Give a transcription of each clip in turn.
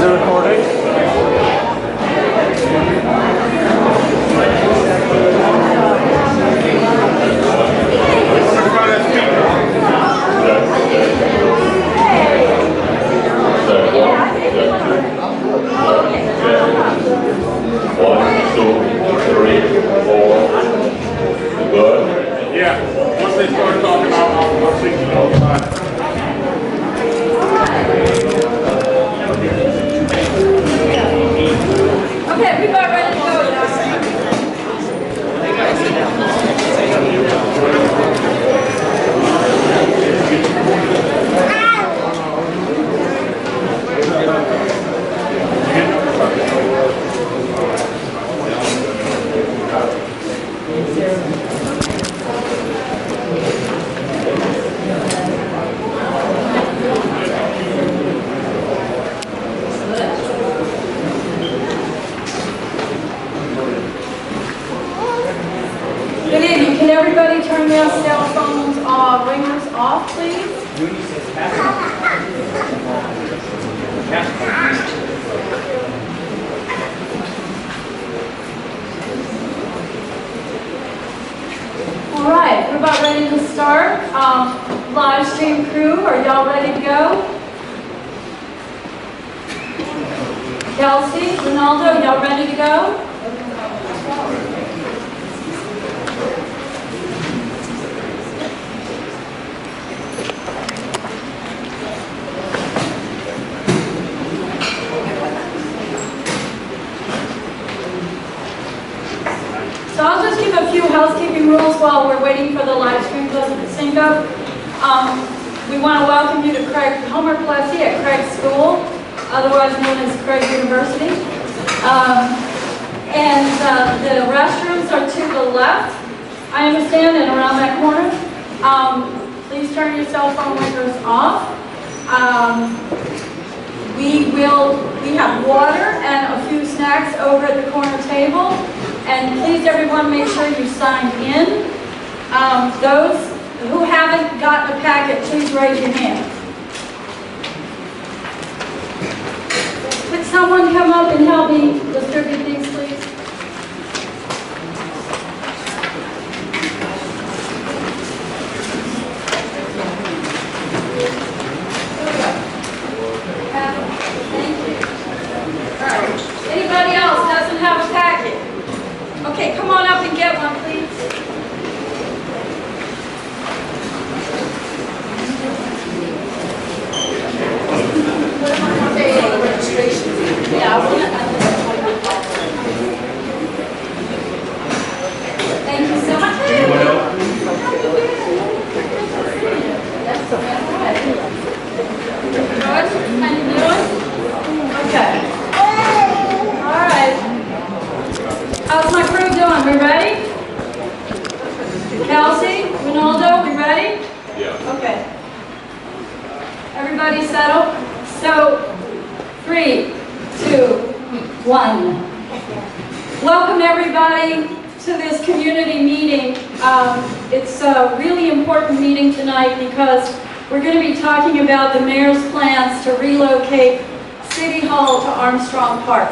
Is it recording? One, two, three, four. Good? Yeah. Once they start talking about I'll speak to you. Okay, we got ready to go. Good evening. Can everybody turn their cell phones ringers off, please? All right, we're about ready to start. Live stream crew, are y'all ready to go? Kelsey, Ronaldo, y'all ready to go? So I'll just give a few housekeeping rules while we're waiting for the live stream to sync up. We want to welcome you to Homer Plessy at Craig School, otherwise known as Craig University. The restrooms are to the left, I understand, and around that corner. Please turn your cell phone ringers off. We have water and a few snacks over at the corner table. And please, everyone, make sure you sign in. Those who haven't gotten a packet, please raise your hand. Could someone come up and help me distribute these, please? Thank you. All right. Anybody else doesn't have a packet? Okay, come on up and get one, please. Thank you so much. George, how you doing? Okay. All right. How's my crew doing? We ready? Kelsey, Ronaldo, we ready? Yeah. Okay. Everybody settle? So, 3, 2, 1. Welcome everybody to this community meeting. It's a really important meeting tonight because we're going to be talking about the mayor's plans to relocate City Hall to Armstrong Park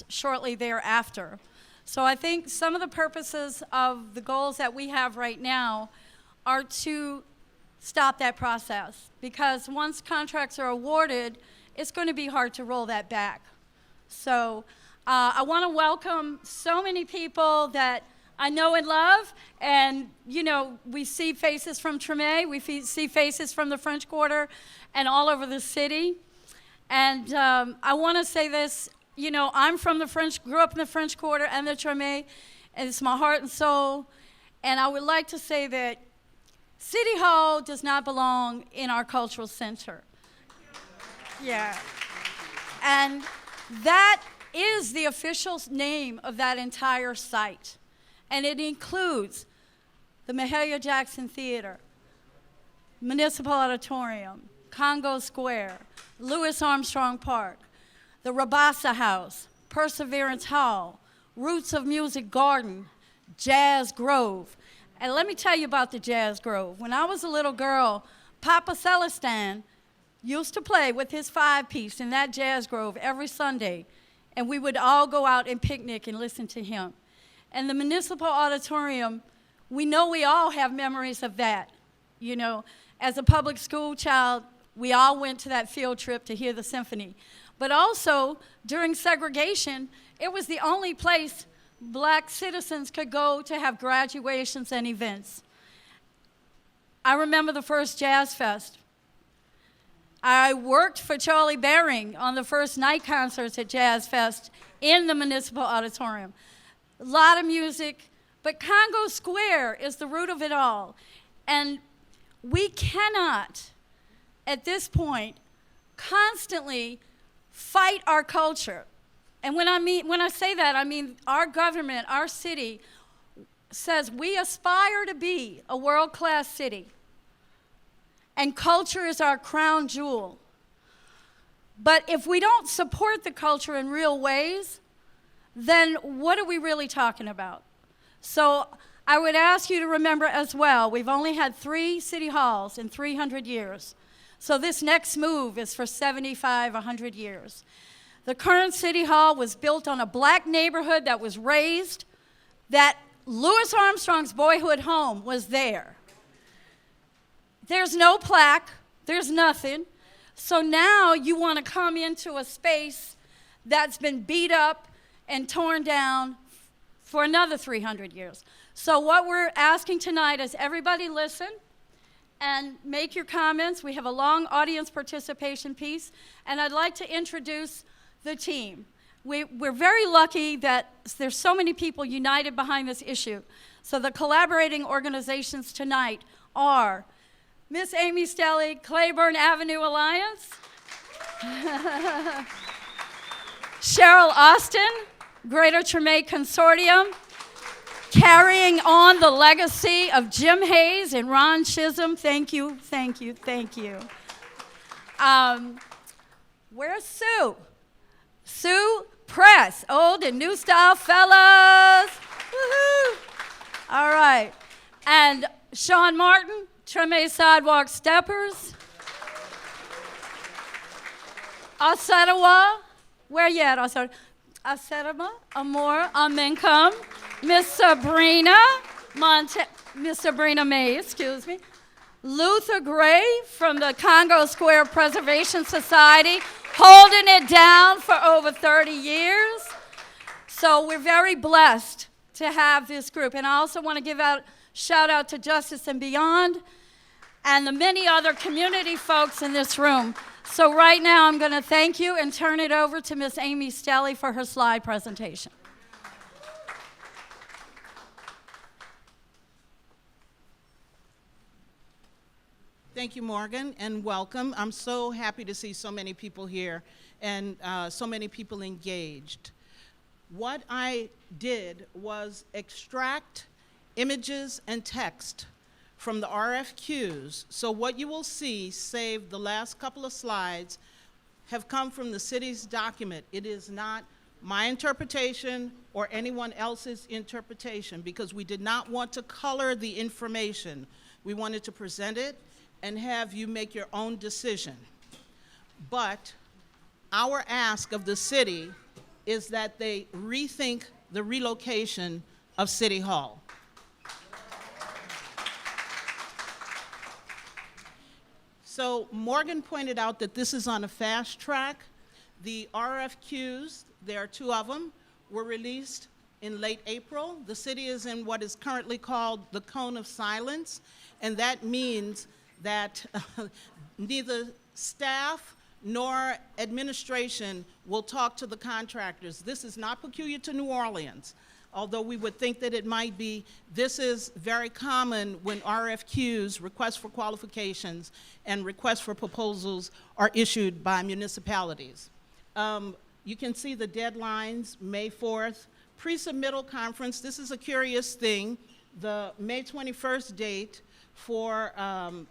shortly thereafter. So I think some of the purposes of the goals that we have right now are to stop that process, because once contracts are awarded, it's going to be hard to roll that back. So I want to welcome so many people that I know and love, and you know, we see faces from Treme, we see faces from the French Quarter and all over the city. And I want to say this, you know, I'm from the grew up in the French Quarter and the Treme, and it's my heart and soul. And I would like to say that City Hall does not belong in our cultural center. Yeah. And that is the official name of that entire site. And it includes the Mahalia Jackson Theater, Municipal Auditorium, Congo Square, Louis Armstrong Park, the Rabassa House, Perseverance Hall, Roots of Music Garden, Jazz Grove. And let me tell you about the Jazz Grove. When I was a little girl, Papa Celestin used to play with his 5-piece in that jazz grove every Sunday, and we would all go out and picnic and listen to him. And the Municipal Auditorium, we know we all have memories of that. You know, as a public school child, we all went to that field trip to hear the symphony. But also, during segregation, it was the only place black citizens could go to have graduations and events. I remember the first Jazz Fest. I worked for Charlie Baring on the first night concerts at Jazz Fest in the Municipal Auditorium. A lot of music, but Congo Square is the root of it all. And we cannot, at this point, constantly fight our culture. And when I say that, I mean our government, our city, says we aspire to be a world-class city. And culture is our crown jewel. But if we don't support the culture in real ways, then what are we really talking about? So I would ask you to remember as well, we've only had 3 city halls in 300 years. So this next move is for 75, 100 years. The current city hall was built on a black neighborhood that was raised, that Louis Armstrong's boyhood home was there. There's no plaque, there's nothing. So now you want to come into a space that's been beat up and torn down for another 300 years. So what we're asking tonight is everybody listen and make your comments. We have a long audience participation piece, and I'd like to introduce the team. We're very lucky that there's so many people united behind this issue. So the collaborating organizations tonight are Miss Amy Stelly, Claiborne Avenue Alliance, Cheryl Austin, Greater Treme Consortium, carrying on the legacy of Jim Hayes and Ron Chisholm. Thank you, thank you, thank you. Where's Sue? Sue Press, old and new style fellas. Woohoo! All right. And Sean Martin, Treme Sidewalk Steppers. Asetawa, where you at, Asetama, Amor, Amencom, Miss Sabrina, Miss Sabrina May, excuse me. Luther Gray from the Congo Square Preservation Society, holding it down for over 30 years. So we're very blessed to have this group. And I also want to give out shout out to Justice and Beyond and the many other community folks in this room. So right now I'm going to thank you and turn it over to Miss Amy Stelly for her slide presentation. Thank you, Morgan, and welcome. I'm so happy to see so many people here and so many people engaged. What I did was extract images and text from the RFQs. So what you will see, save the last couple of slides, have come from the city's document. It is not my interpretation or anyone else's interpretation, because we did not want to color the information. We wanted to present it and have you make your own decision. But our ask of the city is that they rethink the relocation of City Hall. So Morgan pointed out that this is on a fast track. The RFQs, there are 2 of them, were released in late April. The city is in what is currently called the cone of silence, and that means that neither staff nor administration will talk to the contractors. This is not peculiar to New Orleans, although we would think that it might be. This is very common when RFQs, requests for qualifications, and requests for proposals are issued by municipalities. You can see the deadlines, May 4th. Pre-submittal conference, this is a curious thing. The May 21st date for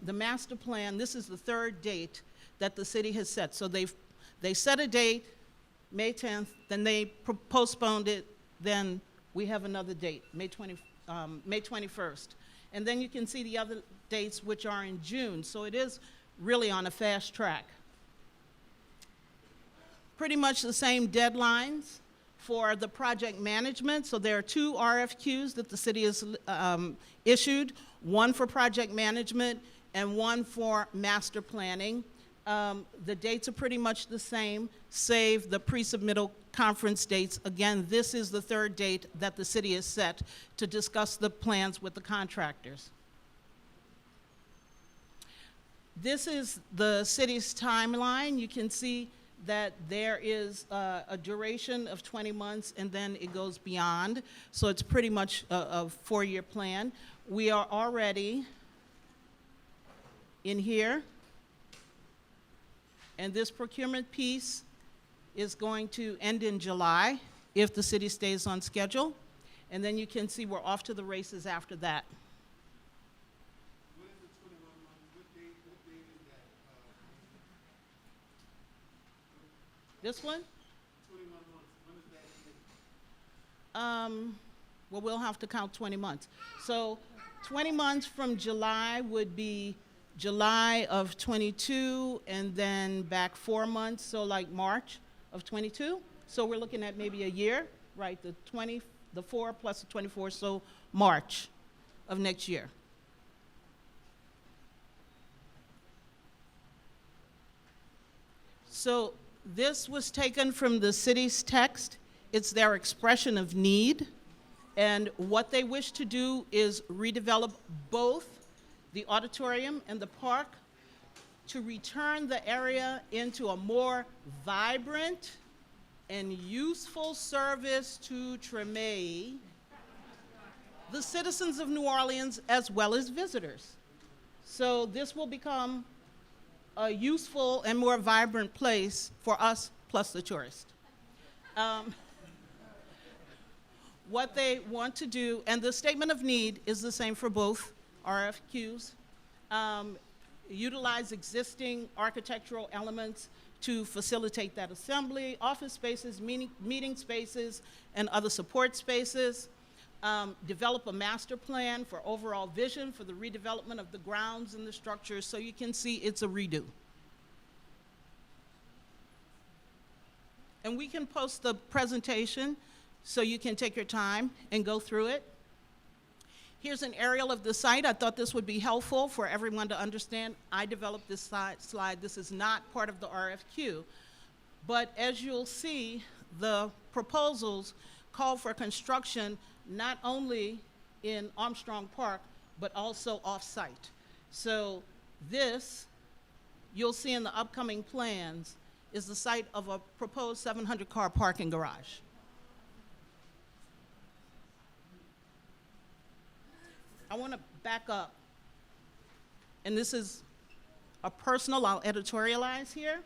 the master plan, this is the 3rd date that the city has set. So they set a date, May 10th, then they postponed it, then we have another date, May 21st. And then you can see the other dates which are in June. So it is really on a fast track. pretty much the same deadlines for the project management. So there are 2 RFQs that the city has issued, one for project management and one for master planning. The dates are pretty much the same, save the pre-submittal conference dates. Again, this is the 3rd date that the city has set to discuss the plans with the contractors. This is the city's timeline. You can see that there is a duration of 20 months and then it goes beyond. So it's pretty much a 4-year plan. We are already in here. And this procurement piece is going to end in July if the city stays on schedule. And then you can see we're off to the races after that. What is the 21 months? What date is that? This one? 21 months. When is that date? Well, we'll have to count 20 months. So 20 months from July would be July of 22 and then back 4 months, so like March of 22. So we're looking at maybe a year, right? The 4 plus the 24, so March of next year. So this was taken from the city's text. It's their expression of need. And what they wish to do is redevelop both the auditorium and the park to return the area into a more vibrant and useful service to Treme, the citizens of New Orleans, as well as visitors. So this will become a useful and more vibrant place for us plus the tourist. What they want to do, and the statement of need is the same for both RFQs, utilize existing architectural elements to facilitate that assembly, office spaces, meeting spaces, and other support spaces. Develop a master plan for overall vision for the redevelopment of the grounds and the structures, so you can see it's a redo. And we can post the presentation so you can take your time and go through it. Here's an aerial of the site. I thought this would be helpful for everyone to understand. I developed this slide. This is not part of the RFQ. But as you'll see, the proposals call for construction not only in Armstrong Park, but also off-site. So this, you'll see in the upcoming plans, is the site of a proposed 700-car parking garage. I want to back up, and this is a personal, I'll editorialize here.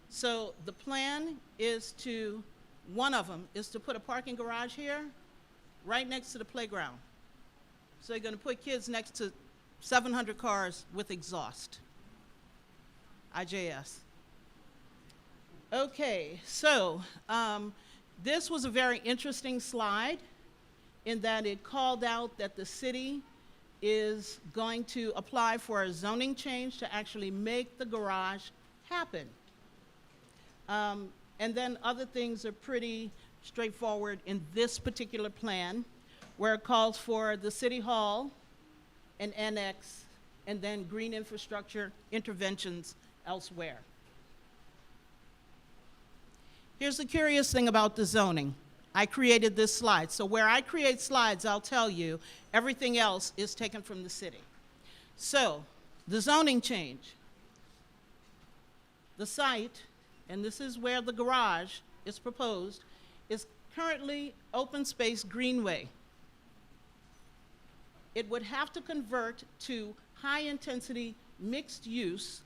So the plan is to, one of them is to put a parking garage here, right next to the playground. So you're going to put kids next to 700 cars with exhaust. IJS. Okay, so this was a very interesting slide in that it called out that the city is going to apply for a zoning change to actually make the garage happen. And then other things are pretty straightforward in this particular plan, where it calls for the city hall, an annex, and then green infrastructure interventions elsewhere. Here's the curious thing about the zoning. I created this slide. So where I create slides, I'll tell you, everything else is taken from the city. So the zoning change. The site, and this is where the garage is proposed, is currently open space greenway. It would have to convert to high intensity mixed use,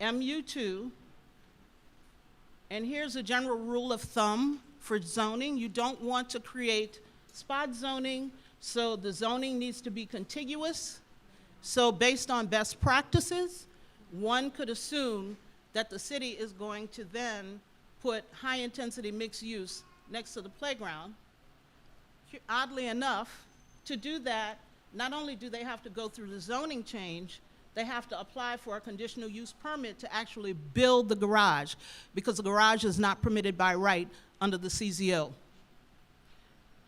MU2, and here's a general rule of thumb for zoning. You don't want to create spot zoning, so the zoning needs to be contiguous. So based on best practices, one could assume that the city is going to then put high intensity mixed use next to the playground. Oddly enough, to do that, not only do they have to go through the zoning change, they have to apply for a conditional use permit to actually build the garage, because the garage is not permitted by right under the CZO.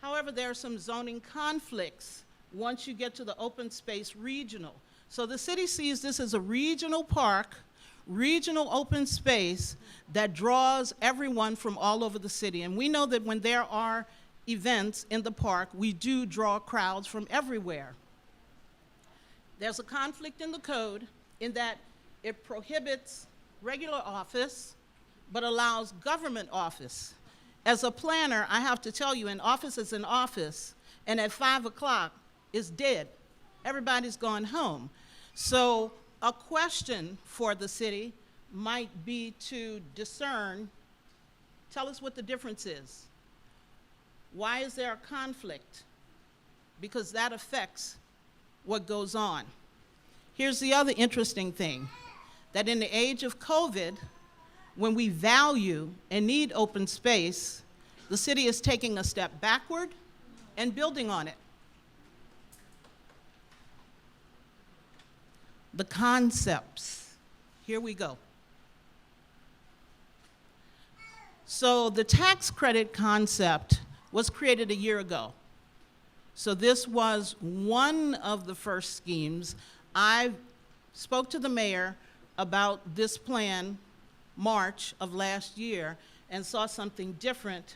However, there are some zoning conflicts once you get to the open space regional. So the city sees this as a regional park, regional open space that draws everyone from all over the city. And we know that when there are events in the park, we do draw crowds from everywhere. There's a conflict in the code in that it prohibits regular office, but allows government office. As a planner, I have to tell you, an office is an office, and at 5 o'clock, it's dead. Everybody's gone home. So a question for the city might be to discern, tell us what the difference is. Why is there a conflict? Because that affects what goes on. Here's the other interesting thing, that in the age of COVID, when we value and need open space, the city is taking a step backward and building on it. The concepts, here we go. So the tax credit concept was created a year ago. So this was one of the first schemes. I spoke to the mayor about this plan March of last year and saw something different,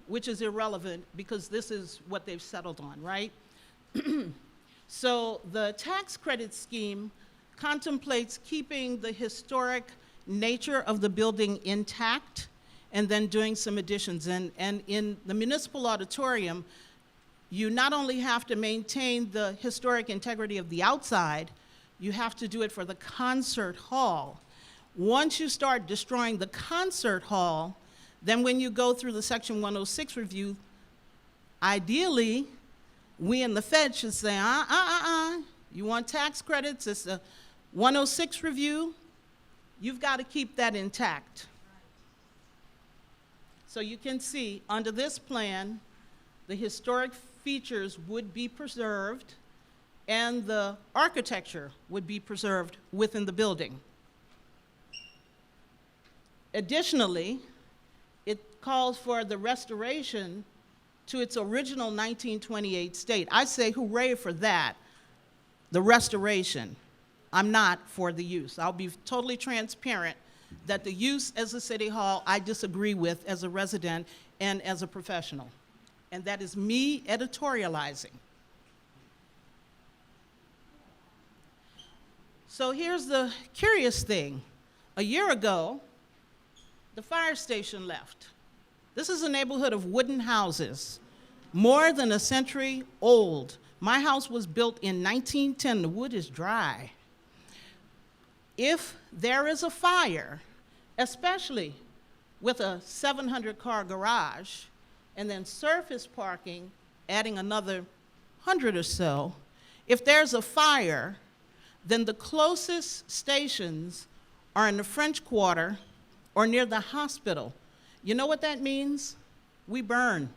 which is irrelevant because this is what they've settled on, right? So the tax credit scheme contemplates keeping the historic nature of the building intact and then doing some additions. And in the Municipal Auditorium, you not only have to maintain the historic integrity of the outside, you have to do it for the concert hall. Once you start destroying the concert hall, then when you go through the Section 106 review, ideally, we in the Fed should say, you want tax credits, it's a 106 review, you've got to keep that intact. So you can see, under this plan, the historic features would be preserved and the architecture would be preserved within the building. Additionally, it calls for the restoration to its original 1928 state. I say hooray for that, the restoration. I'm not for the use. I'll be totally transparent that the use as a city hall I disagree with as a resident and as a professional. And that is me editorializing. So here's the curious thing. A year ago, the fire station left. This is a neighborhood of wooden houses, more than a century old. My house was built in 1910. The wood is dry. If there is a fire, especially with a 700-car garage, and then surface parking, adding another 100 or so, if there's a fire, then the closest stations are in the French Quarter or near the hospital. You know what that means? We burn.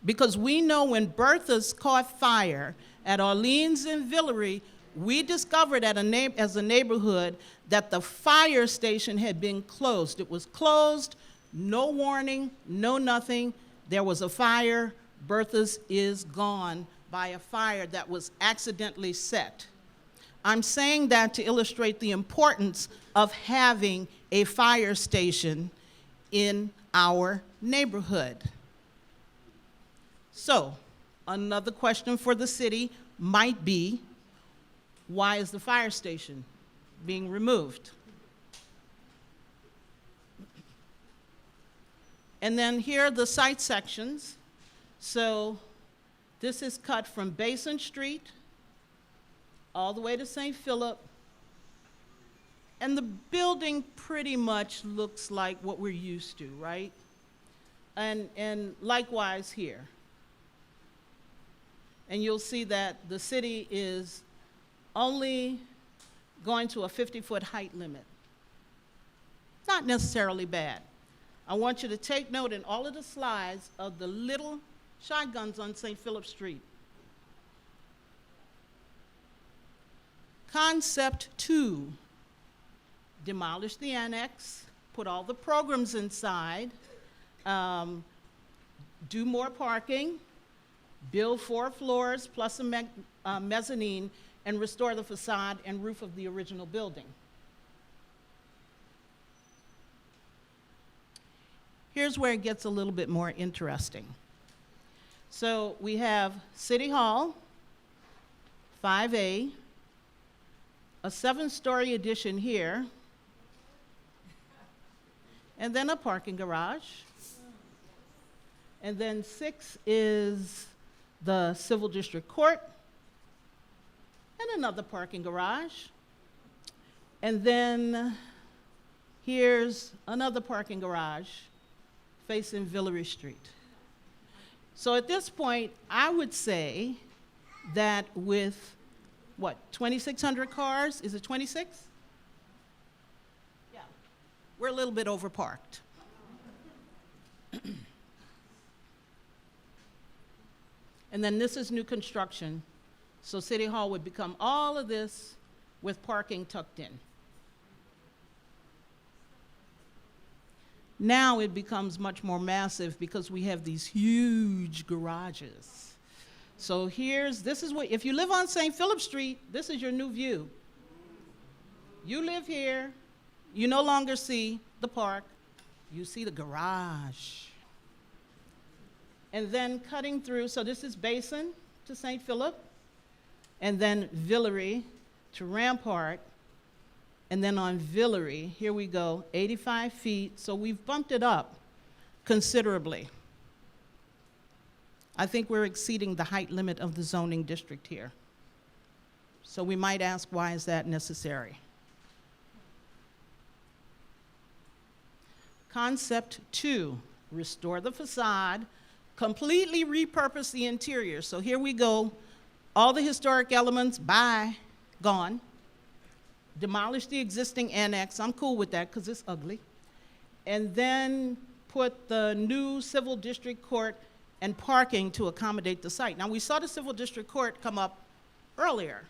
Because we know when Bertha's caught fire at Orleans and Villeray, we discovered as a neighborhood that the fire station had been closed. It was closed, no warning, no nothing. There was a fire. Bertha's is gone by a fire that was accidentally set. I'm saying that to illustrate the importance of having a fire station in our neighborhood. So, another question for the city might be, why is the fire station being removed? And then here are the site sections. So this is cut from Basin Street all the way to St. Philip. And the building pretty much looks like what we're used to, right? And likewise here. And you'll see that the city is only going to a 50-foot height limit. Not necessarily bad. I want you to take note in all of the slides of the little shotguns on St. Philip Street. Concept 2, demolish the annex, put all the programs inside, do more parking, build 4 floors plus a mezzanine, and restore the facade and roof of the original building. Here's where it gets a little bit more interesting. So we have City Hall, 5A, a 7-story addition here, and then a parking garage. And then 6 is the Civil District Court, and another parking garage. And then here's another parking garage facing Villeray Street. So at this point, I would say that with, what, 2,600 cars? Is it 26? Yeah. We're a little bit overparked. And then this is new construction. So City Hall would become all of this with parking tucked in. Now it becomes much more massive because we have these huge garages. So this is what, if you live on St. Philip Street, this is your new view. You live here, you no longer see the park, you see the garage. And then cutting through, so this is Basin to St. Philip, and then Villeray to Rampart, and then on Villeray, here we go, 85 feet, so we've bumped it up considerably. I think we're exceeding the height limit of the zoning district here. So we might ask, why is that necessary? Concept 2, restore the facade, completely repurpose the interior. So here we go, all the historic elements, bye, gone. Demolish the existing annex, I'm cool with that because it's ugly. And then put the new Civil District Court and parking to accommodate the site. Now we saw the Civil District Court come up earlier.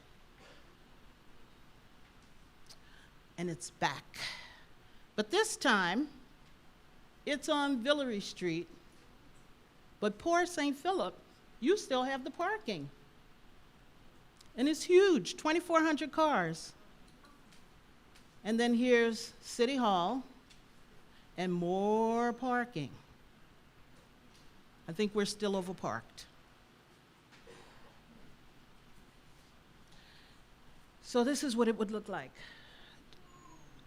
And it's back. But this time, it's on Villeray Street. But poor St. Philip, you still have the parking. And it's huge, 2,400 cars. And then here's City Hall and more parking. I think we're still overparked. So this is what it would look like.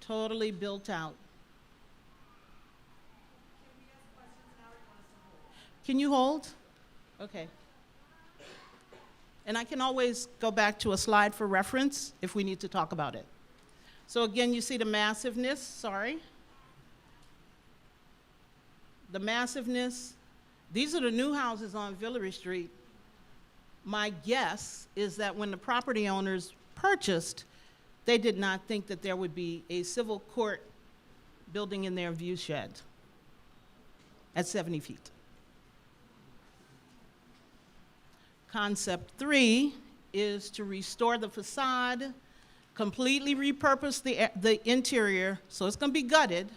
Totally built out. Can you hold? Okay. And I can always go back to a slide for reference if we need to talk about it. So again, you see the massiveness, sorry. The massiveness. These are the new houses on Villeray Street. My guess is that when the property owners purchased, they did not think that there would be a civil court building in their view shed at 70 feet. Concept 3 is to restore the facade, completely repurpose the interior, so it's going to be gutted.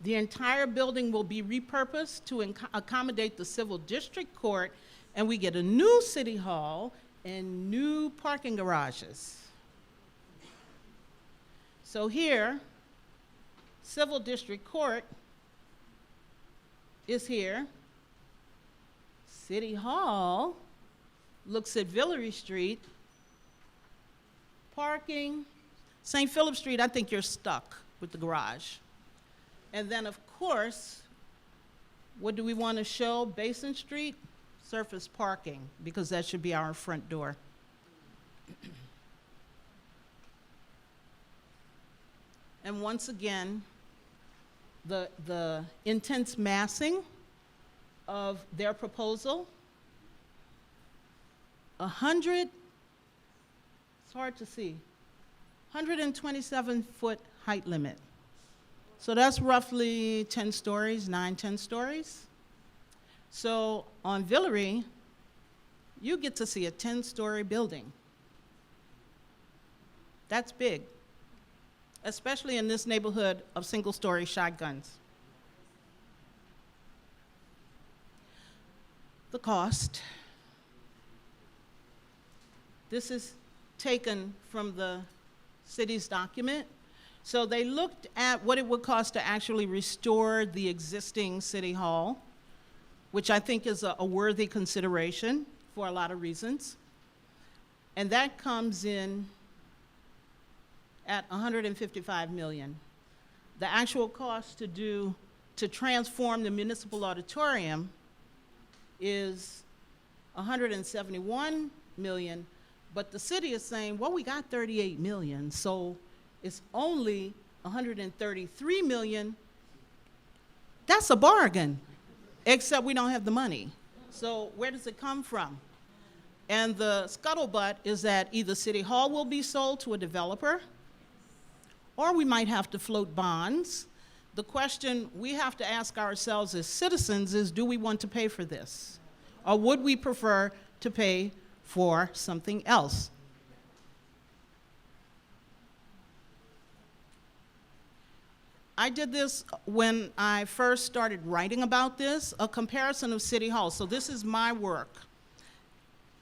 The entire building will be repurposed to accommodate the Civil District Court, and we get a new City Hall and new parking garages. So here, Civil District Court is here. City Hall looks at Villeray Street. Parking. St. Philip Street, I think you're stuck with the garage. And then, of course, what do we want to show? Basin Street, surface parking, because that should be our front door. And once again, the intense massing of their proposal, 100, it's hard to see, 127-foot height limit. So that's roughly 10 stories, 9, 10 stories. So on Villeray, you get to see a 10-story building. That's big, especially in this neighborhood of single-story shotguns. The cost. This is taken from the city's document. So they looked at what it would cost to actually restore the existing city hall, which I think is a worthy consideration for a lot of reasons. And that comes in at $155 million. The actual cost to transform the Municipal Auditorium is $171 million, but the city is saying, well, we got $38 million, so it's only $133 million. That's a bargain, except we don't have the money. So where does it come from? And the scuttlebutt is that either City Hall will be sold to a developer, or we might have to float bonds. The question we have to ask ourselves as citizens is, do we want to pay for this? Or would we prefer to pay for something else? I did this when I first started writing about this, a comparison of City Hall. So this is my work,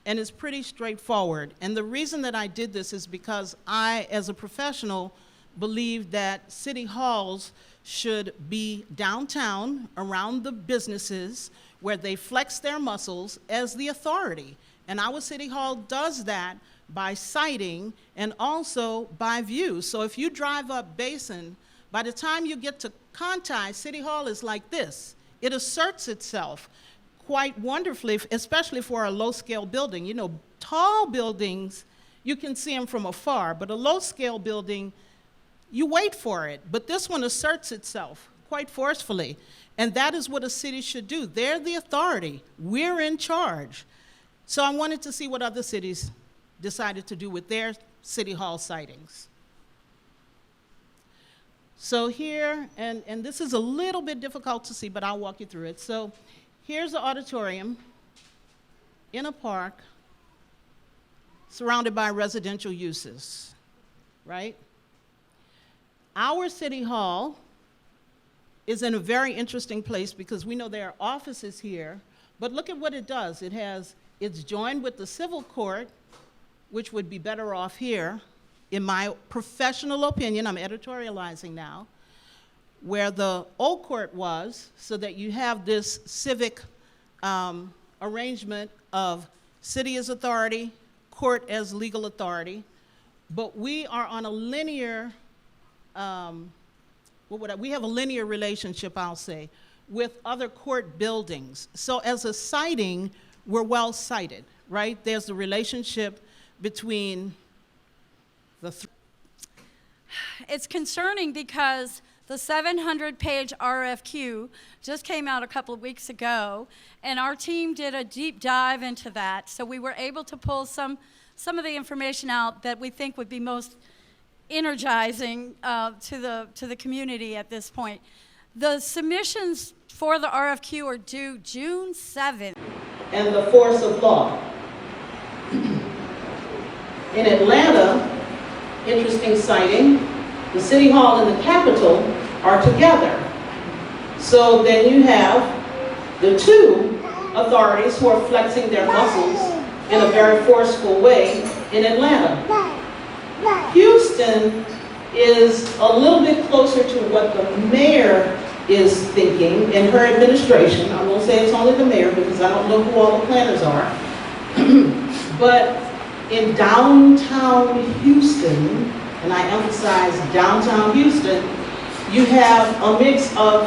and it's pretty straightforward. And the reason that I did this is because I, as a professional, believe that city halls should be downtown around the businesses where they flex their muscles as the authority. And our city hall does that by siting and also by view. So if you drive up Basin, by the time you get to Conti, City Hall is like this. It asserts itself quite wonderfully, especially for a low-scale building. You know, tall buildings, you can see them from afar, but a low-scale building, you wait for it. But this one asserts itself quite forcefully, and that is what a city should do. They're the authority. We're in charge. So I wanted to see what other cities decided to do with their city hall sightings. So here, and this is a little bit difficult to see, but I'll walk you through it. So here's the auditorium in a park surrounded by residential uses, right? Our city hall is in a very interesting place because we know there are offices here, but look at what it does. It's joined with the civil court, which would be better off here, in my professional opinion, I'm editorializing now, where the old court was, so that you have this civic arrangement of city as authority, court as legal authority, but we are on a linear, we have a linear relationship, I'll say, with other court buildings. So as a siting, we're well sited, right? There's the relationship between It's concerning because the 700-page RFQ just came out a couple of weeks ago, and our team did a deep dive into that. So we were able to pull some of the information out that we think would be most energizing to the community at this point. The submissions for the RFQ are due June 7th. And the force of law. In Atlanta, interesting sighting, the City Hall and the Capitol are together. So then you have the two authorities who are flexing their muscles in a very forceful way in Atlanta. Houston is a little bit closer to what the mayor is thinking in her administration. I won't say it's only the mayor because I don't know who all the planners are. But in downtown Houston, and I emphasize downtown Houston, you have a mix of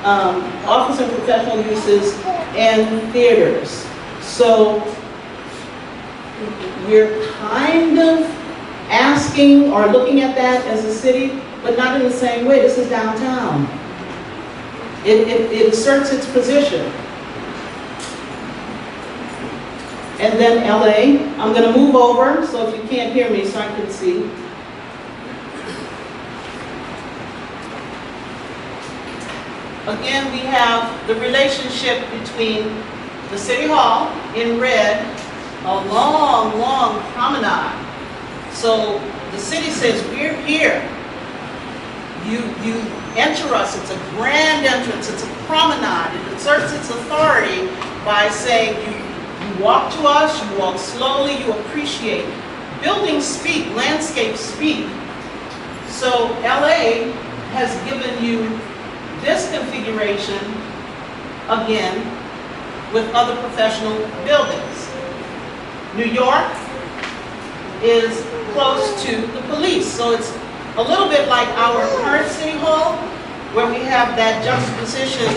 office and professional uses and theaters. So we're kind of asking or looking at that as a city, but not in the same way. This is downtown. It asserts its position. And then LA, I'm going to move over, so if you can't hear me, so I can see. Again, we have the relationship between the City Hall in red, a long, long promenade. So the The city says, we're here. You enter us, it's a grand entrance, it's a promenade. It exerts its authority by saying you walk to us, you walk slowly, you appreciate. Buildings speak, landscapes speak. So LA has given you this configuration again with other professional buildings. New York is close to the police, so it's a little bit like our current City Hall, where we have that juxtaposition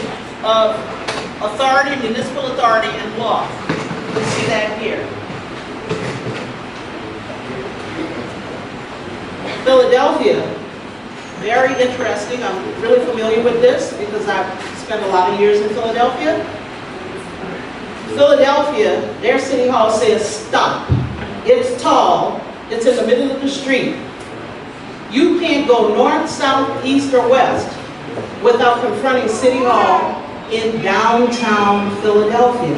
of authority, municipal authority, and law. You see that here. Philadelphia, very interesting. I'm really familiar with this because I've spent a lot of years in Philadelphia. Philadelphia, their City Hall says stop. It's tall, it's in the middle of the street. You can't go north, south, east, or west without confronting City Hall in downtown Philadelphia.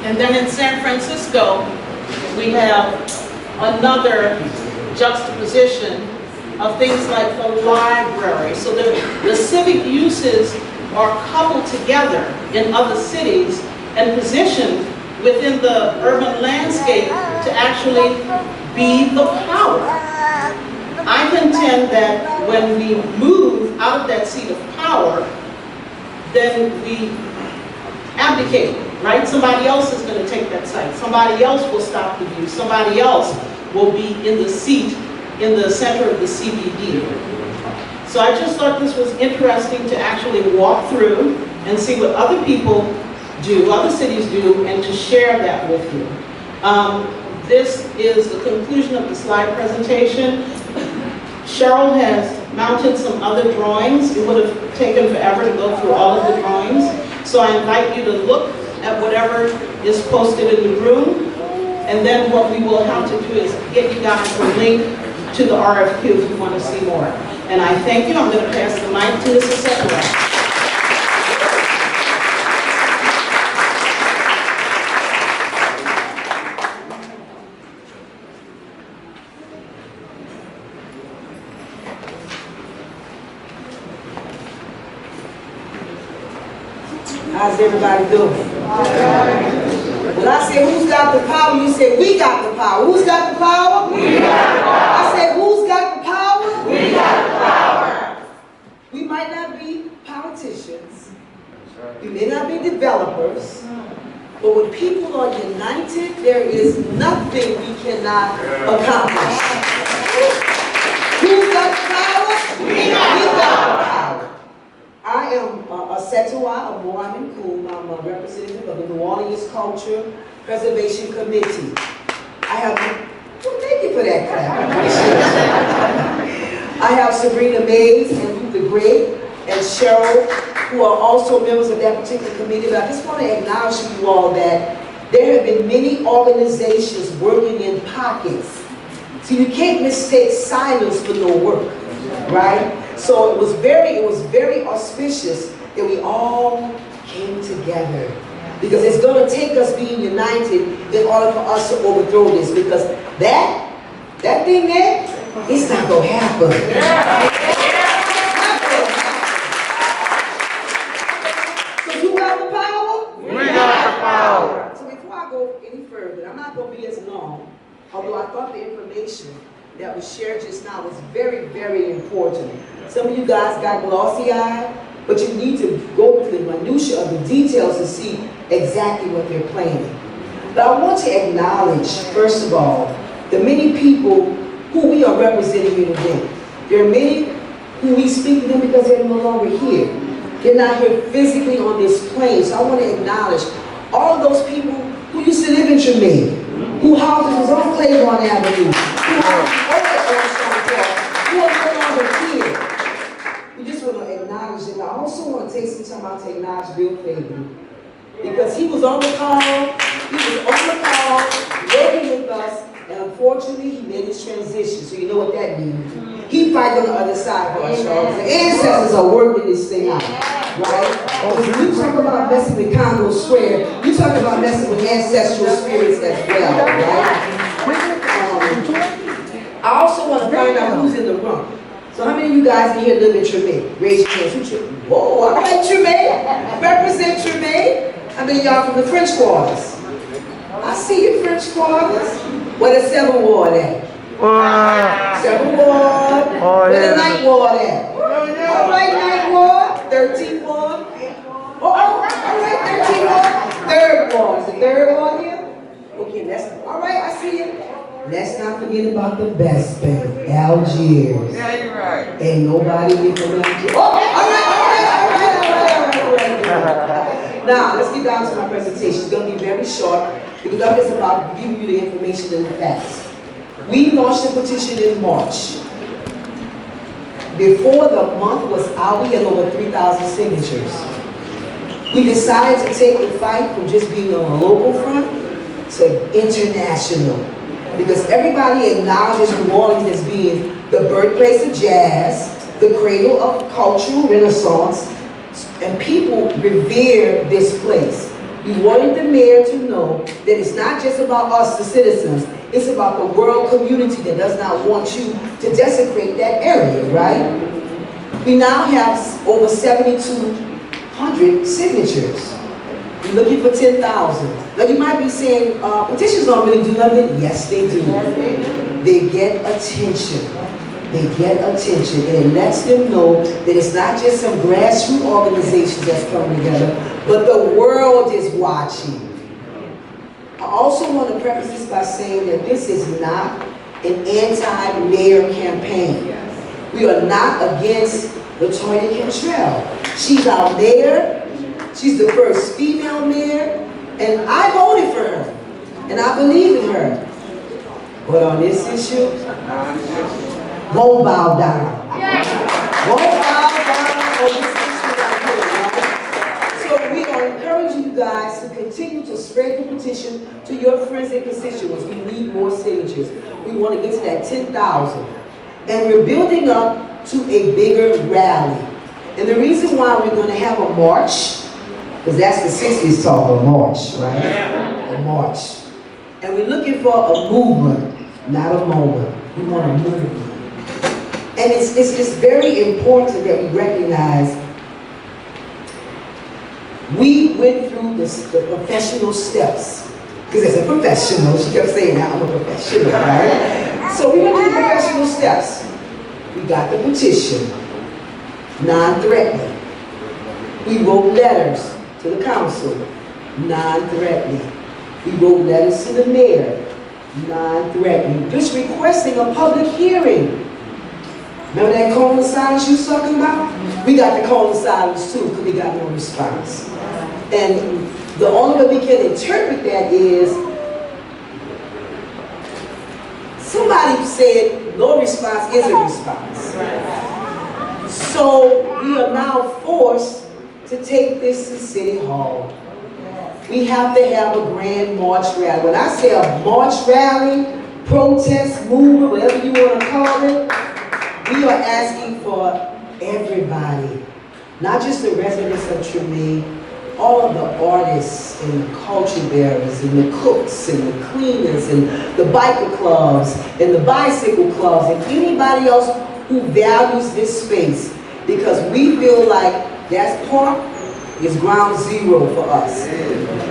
And then in San Francisco, we have another juxtaposition of things like the library. So the civic uses are coupled together in other cities and positioned within the urban landscape to actually be the power. I contend that when we move out of that seat of power, then we abdicate, right? Somebody else is going to take that site. Somebody else will stop the view. Somebody else will be in the seat in the center of the CBD. So I just thought this was interesting to actually walk through and see what other people do, other cities do, and to share that with you. This is the conclusion of the slide presentation. Cheryl has mounted some other drawings. It would have taken forever to go through all of the drawings. So I invite you to look at whatever is posted in the room. And then what we will have to do is get you guys a link to the RFQ if you want to see more. And I thank you. I'm going to pass the mic to Mrs. Sepulveda. How's everybody doing? When I say who's got the power, you say we got the power. Who's got the power? We got the power. I say who's got the power? We got the power. We might not be politicians. We may not be developers. But when people are united, there is nothing we cannot accomplish. Who's got the power? We got the power. I am a Setua of Moorman Cool. I'm a representative of the New Orleans Culture Preservation Committee. I have, well, thank you for that clap. I have Sabrina Mays and Lou the Great and Cheryl, who are also members of that particular committee. But I just want to acknowledge to you all that there have been many organizations working in pockets. So you can't mistake silence for no work, right? So it was very auspicious that we all came together, because it's going to take us being united in order for us to overthrow this, because that thing there, it's not going to happen. So who got the power? We got the power. So before I go any further, I'm not going to be as long, although I thought the information that was shared just now was very, very important. Some of you guys got glossy eyed, but you need to go to the minutiae of the details to see exactly what they're planning. But I want to acknowledge, first of all, the many people who we are representing here today. There are many who we speak to them because they're no longer here. They're not here physically on this plane. So I want to acknowledge all of those people who used to live in Treme, who houses was on Claiborne Avenue, who houses over at Armstrong Park, who are no longer here. We just want to acknowledge it. I also want to take some time out to acknowledge Bill Faber, because he was on the call, working with us, and unfortunately he made his transition. So you know what that means. He fights on the other side for us, y'all. The ancestors are working this thing out, right? When you talk about messing with Congo Square, you talk about messing with ancestral spirits as well, right? find out who's in the room. So how many of you guys in here live in Treme? Raise your hands. Who Treme? Whoa, all right, Treme. Represent Treme. How many of y'all from the French Quarters? I see you, French Quarters. Where the 7th Ward at? 7th Ward. Where the 9th Ward at? All right, 9th Ward. 13th Ward. Oh, all right, 13th Ward. 3rd Ward. Is the 3rd Ward here? Okay, all right, I see it. Let's not forget about the best bank, Algiers. Yeah, you're right. Ain't nobody here from Algiers. Oh, all right. Now, let's get down to my presentation. It's going to be very short because I'm just about giving you the information and the facts. We launched a petition in March. Before the month was out, we had over 3,000 signatures. We decided to take the fight from just being on a local front to international. Because everybody acknowledges New Orleans as being the birthplace of jazz, the cradle of cultural renaissance, and people revere this place. We wanted the mayor to know that it's not just about us, the citizens, it's about the world community that does not want you to desecrate that area, right? We now have over 7,200 signatures. We're looking for 10,000. Now you might be saying, petitions don't really do nothing. Yes, they do. They get attention. They get attention, and it lets them know that it's not just some grassroots organizations that's coming together, but the world is watching. I also want to preface this by saying that this is not an anti-mayor campaign. We are not against Latoya Cantrell. She's our mayor. She's the first female mayor, and I voted for her, and I believe in her. But on this issue, won't bow down. Won't bow down on this issue right here. So we are encouraging you guys to continue to spread the petition to your friends and constituents. We need more signatures. We want to get to that 10,000. And we're building up to a bigger rally. And the reason why we're going to have a march, because that's the 60s talk, a march, right? A march. And we're looking for a movement, not a moment. We want a movement. And it's very important that we recognize we went through the professional steps. Because as a professional, she kept saying that, I'm a professional, right? So we went through the professional steps. We got the petition, non-threatening. We wrote letters to the council, non-threatening. We wrote letters to the mayor, non-threatening. Just requesting a public hearing. Remember that cone of silence you was talking about? We got the cone of silence too, because we got no response. And the only way we can interpret that is, somebody said no response is a response. So we are now forced to take this to City Hall. We have to have a grand march rally. When I say a march rally, protest, movement, whatever you want to call it, we are asking for everybody, not just the residents of Treme, all of the artists and the culture bearers and the cooks and the cleaners and the biker clubs and the bicycle clubs and anybody else who values this space, because we feel like that park is ground zero for us.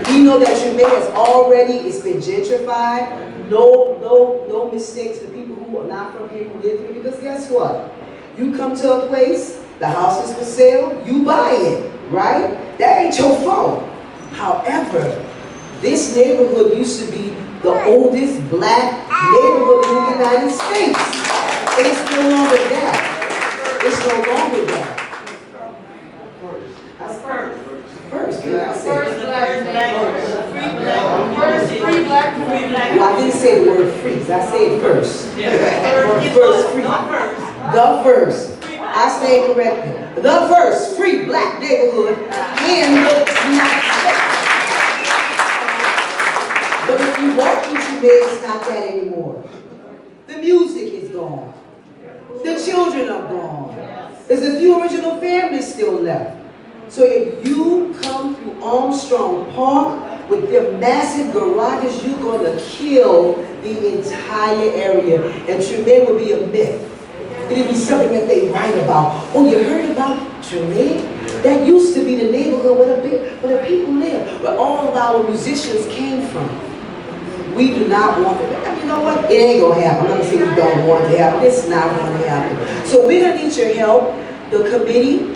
We know that Treme has already, it's been gentrified. No mistakes to people who are not from here who live here, because guess what? You come to a place, the house is for sale, you buy it, right? That ain't your fault. However, this neighborhood used to be the oldest black neighborhood in the United States. And it's no longer that. It's no longer that. First, well, I didn't say the word free, I said first. First free. The first. I stand corrected. The first free black neighborhood in the United States. But if you walk through Treme, it's not that anymore. The music is gone. The children are gone. There's a few original families still left. So if you come through Armstrong Park with their massive garages, you're going to kill the entire area. And Treme will be a myth. It'll be something that they write about. Oh, you heard about Treme? That used to be the neighborhood where the people live, where all of our musicians came from. We do not want it. And you know what? It ain't gonna happen. I'm not gonna say we don't want it to happen. It's not gonna happen. So we're gonna need your help. The committee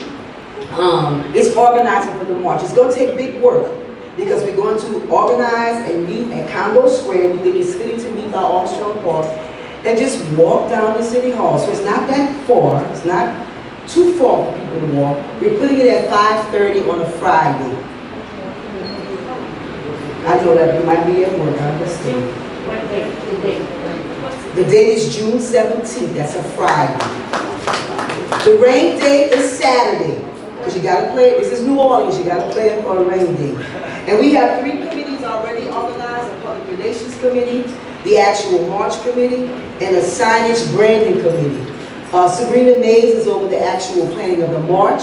is organizing for the march. It's gonna take big work because we're going to organize and meet at Congo Square. We think it's fitting to meet by Armstrong Park and just walk down to City Hall. So it's not that far. It's not too far for people to walk. We're putting it at 5:30 on a Friday. I know that you might be at work, I understand. What date? The date? The date is June 17th, that's a Friday. The rain date is Saturday, because you gotta play, this is New Orleans, you gotta play it for a rain date. And we have 3 committees already organized, a public relations committee, the actual march committee, and a signage branding committee. Sabrina Mays is over the actual planning of the march.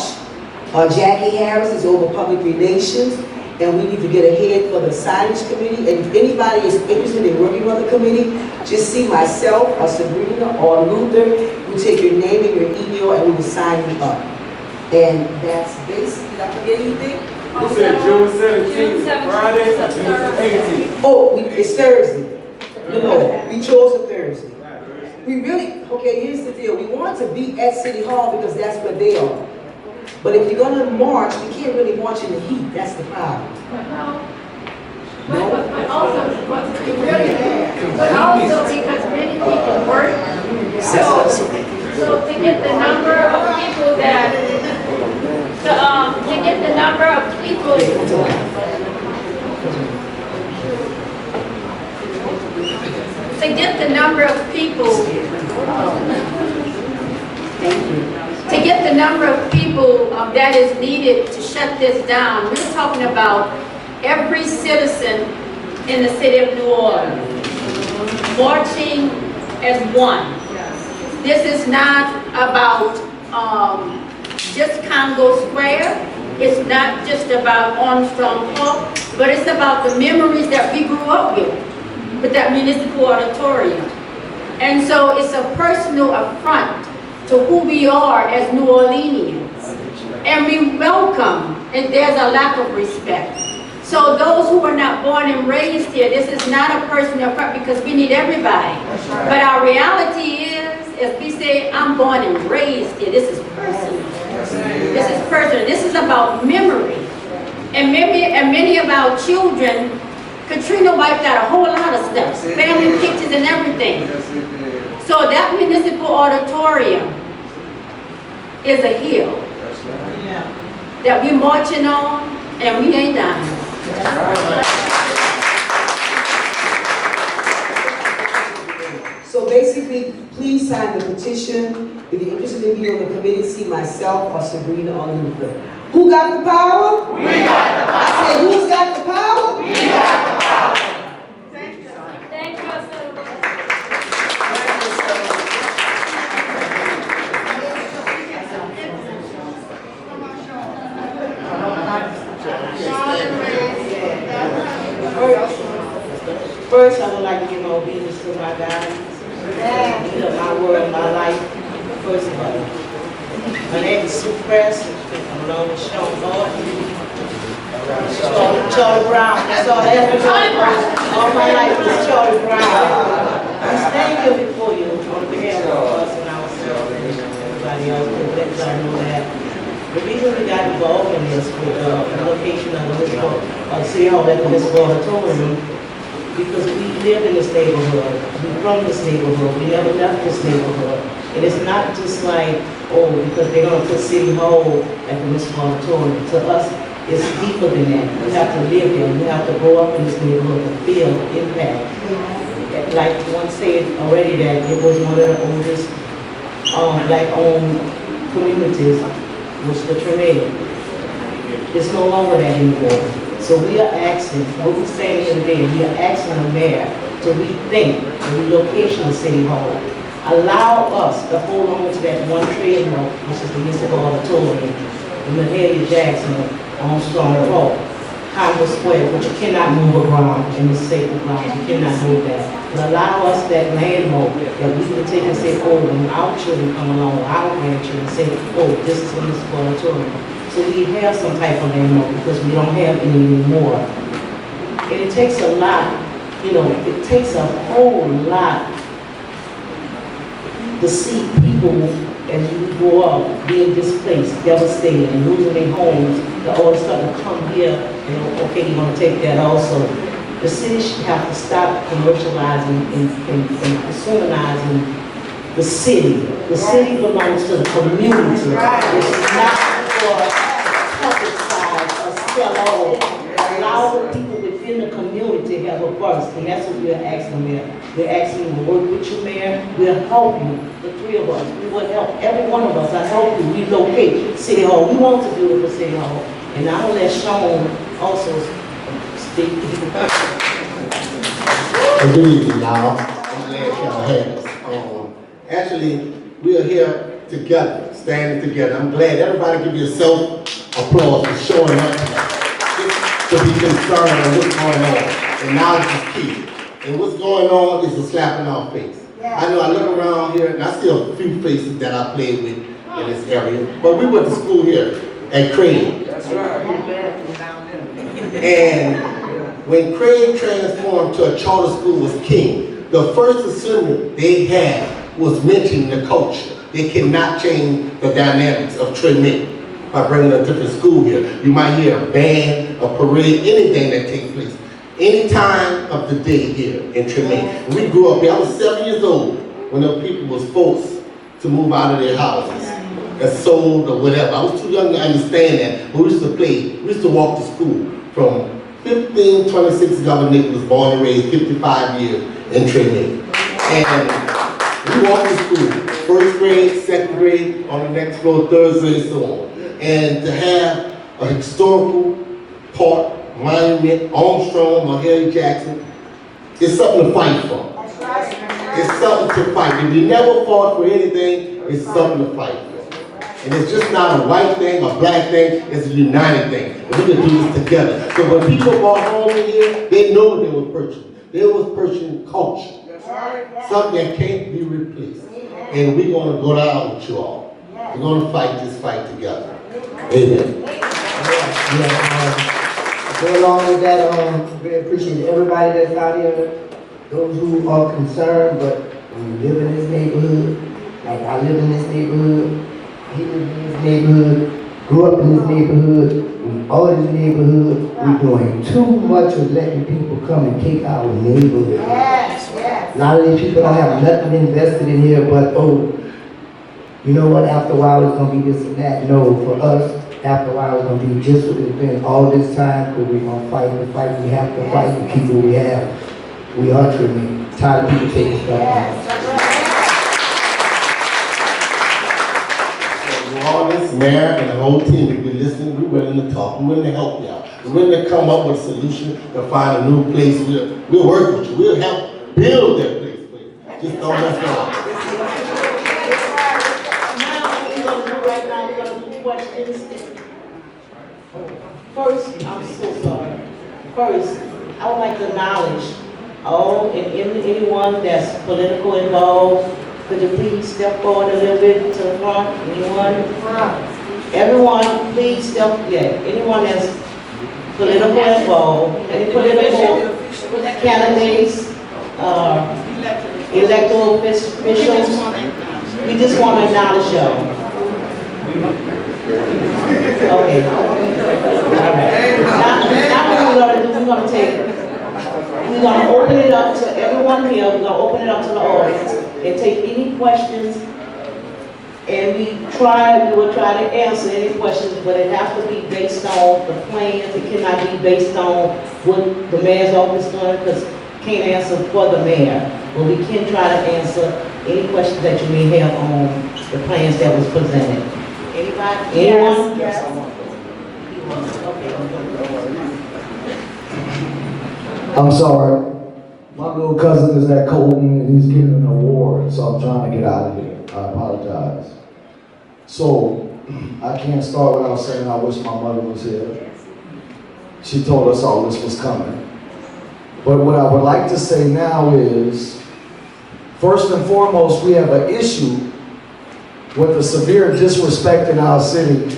Jackie Harris is over public relations. And we need to get a head for the signage committee. And if anybody is interested in working on the committee, just see myself or Sabrina or Luther. We take your name and your email and we will sign you up. And that's basically, did I forget anything? You said June 17th, Friday, June 18th. Oh, it's Thursday. No, we chose a Thursday. We really, okay, here's the deal. We want to be at City Hall because that's where they are. But if you're going to march, we can't really march in the heat. That's the problem. But also, because many people work, so to get the number of people that, to get the number of people, to get the number of people, to get the number of people that is needed to shut this down, we're talking about every citizen in the city of New Orleans marching as one. This is not about just Congo Square. It's not just about Armstrong Park, but it's about the memories that we grew up with that Municipal Auditorium. And so it's a personal affront to who we are as New Orleanians. And we welcome, and there's a lack of respect. So those who are not born and raised here, this is not a personal affront because we need everybody. But our reality is, as we say, I'm born and raised here, this is personal. This is personal. This is about memory. And many of our children, Katrina wiped out a whole lot of stuff, family pictures and everything. So that Municipal Auditorium is a hill that we're marching on, and we ain't dying. So basically, please sign the petition. If you're interested in being on the committee, see myself or Sabrina or Luther. Who got the power? We got the power. I said, who's got the power? We got the power. Thank you. First, I would like to give my obedience to my God. My word, my life, first of all. My name is Sue Press. I'm known as Sean Lord. Charlie Brown. That's all I ever know. All my life is Charlie Brown. I'm standing here before you on behalf of us and ourselves and everybody else. Let y'all know that. The reason we got involved in this with the location of the Municipal City Hall at the Municipal Auditorium, because we live in this neighborhood, we're from this neighborhood, we never left this neighborhood. And it's not just like, oh, because they're gonna put City Hall at the Municipal Auditorium. To us, it's deeper than that. We have to live here, we have to grow up in this neighborhood to feel impact. Like one said already that it was one of the oldest black-owned communities, which the Treme. It's no longer that anymore. So we are asking, what we're saying here today, we are asking the mayor to rethink the relocation of City Hall. Allow us to hold on to that one trademark, which is the Municipal Auditorium, in Mahalia Jackson, Armstrong Park. Congress Square, but you cannot move around in the state of ground. You cannot do that. But allow us that landmark that we can take and say, oh, when our children come along, our grandchildren say, oh, this is Municipal Auditorium. So we have some type of landmark because we don't have any anymore. And it takes a lot, you know, it takes a whole lot to see people as you grow up being displaced, devastated, and losing their homes, to all of a sudden come here and, okay, you're going to take that also. The city should have to stop commercializing and consumerizing the city. The city belongs to the community. It's not for public side or sell all. Allow the people within the community to have a voice, and that's what we're asking, Mayor. We're asking you to work with you, Mayor. We'll help you, the three of us. We will help every one of us. I help you relocate City Hall. We want to do it for City Hall. And I'm gonna let Sean also speak. Good evening, y'all. I'm glad y'all had us. Actually, we are here together, standing together. I'm glad everybody give yourself applause for showing up to be concerned on what's going on. And now it's key. And what's going on is a slap in our face. I know I look around here and I see a few faces that I played with in this area. But we went to school here at Treme. That's right. And when Craig transformed to a charter school was king, the first assembly they had was mentioning the culture. They cannot change the dynamics of Treme by bringing a different school here. You might hear a band, a parade, anything that takes place. Any time of the day here in Treme. We grew up here. I was 7 years old when the people was forced to move out of their houses and sold or whatever. I was too young to understand that, but we used to play. We used to walk to school from 1526. Governor Nick was born and raised 55 years in Treme. And we walked to school, first grade, second grade, on the next floor, Thursday, and so on. And to have a historical park, monument, Armstrong or Harry Jackson, it's something to fight for. It's something to fight. If you never fought for anything, it's something to fight for. And it's just not a white thing, a black thing, it's a united thing. And we can do this together. So when people brought home in here, they know what they were purchasing. They was purchasing culture. Something that can't be replaced. And we're going to go down with you all. We're going to fight this fight together. Amen. Go along with that, we appreciate everybody that's out here, those who are concerned, but we live in this neighborhood, like I live in this neighborhood, he lives in this neighborhood, grew up in this neighborhood, we all in this neighborhood, we're doing too much of letting people come and take our neighborhood. Yes, yes. A lot of these people don't have nothing invested in here, but oh, you know what, after a while it's gonna be this and that. No, for us, after a while it's going to be just what it's been all this time, because we're going to fight the fight. We have to fight to keep what we have. We are Treme. Tired of people taking stuff out. So all this mayor and the whole team, if you're listening, we're willing to talk. We're willing to help you out. We're willing to come up with a solution to find a new place. We'll work with you. We'll help build that place for you. Just don't mess around. Now, what we're going to do right now, we're going to do questions. First, I'm so sorry. First, I would like to acknowledge all and anyone that's political involved. Could you please step forward a little bit to the front? Anyone? Everyone, please step, anyone that's political involved, any political candidates, electoral officials, we just want to acknowledge y'all. Okay. All right. Now what we're going to do, we're going to open it up to everyone here. We're going to open it up to the audience and take any questions. And we will try to answer any questions, but it has to be based on the plans. It cannot be based on what the mayor's office is doing, because can't answer for the mayor. But we can try to answer any questions that you may have on the plans that was presented. Anybody? Anyone? Yes. I'm sorry. My little cousin is at Colton and he's getting an award, so I'm trying to get out of here. I apologize. So, I can't start without saying I wish my mother was here. she told us all this was coming. But what I would like to say now is, first and foremost, we have an issue with the severe disrespect in our city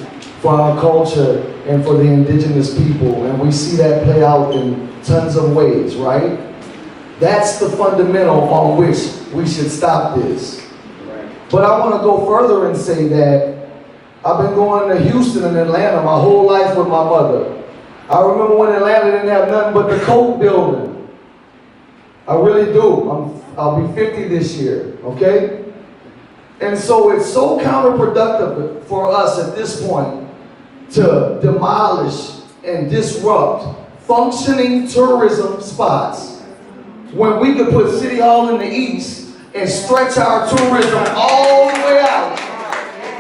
for our culture and for the indigenous people, and we see that play out in tons of ways, right? That's the fundamental on which we should stop this. But I want to go further and say that I've been going to Houston and Atlanta my whole life with my mother. I remember when Atlanta didn't have nothing but the Coke building. I really do. I'll be 50 this year, okay? And so it's so counterproductive for us at this point to demolish and disrupt functioning tourism spots when we could put City Hall in the east and stretch our tourism all the way out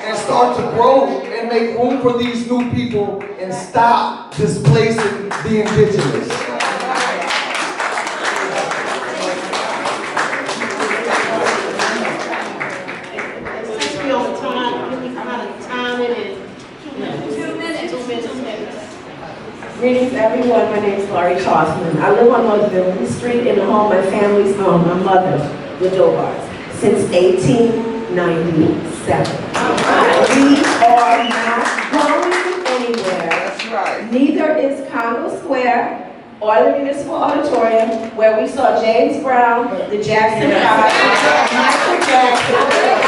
and start to grow and make room for these new people and stop displacing the indigenous. Greetings everyone, my name is Laurie Kaufman. I live on North Villain Street in the home my family's home, my mother, the Dobars, since 1897. We are not going anywhere. That's right. Neither is Congo Square or the Municipal Auditorium where we saw James Brown, the Jackson 5, Michael Jackson,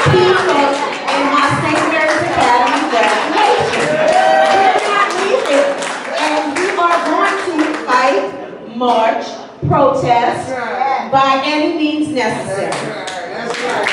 P-Funk, and my St. Mary's Academy graduation. Fight, march, protest, by any means necessary. That's right.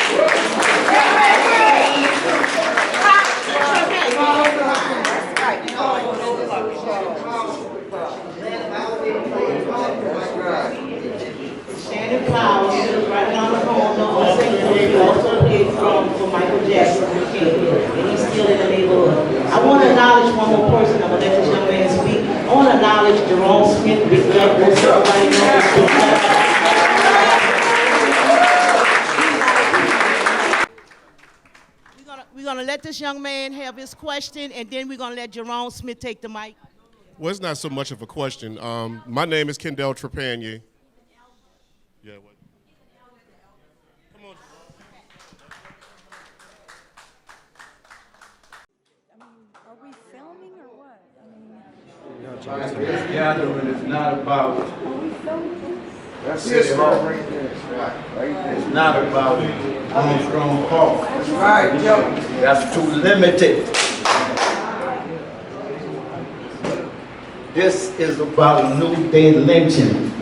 Shannon Flowers, right down the corner on St. Louis, also did for Michael Jackson, and he's still in the neighborhood. I want to acknowledge one more person. I'm going to let this young man speak. I want to acknowledge Jerome Smith, Big Black, most everybody knows. We're going to let this young man have his question, and then we're going to let Jerome Smith take the mic. Well, it's not so much of a question. My name is Kendall Trepanier. Yeah, what? Come on. Are we filming or what? This gathering is not about. That's City Hall. It's not about Armstrong Park. That's right, Joe. That's too limited. This is about a new day lynching.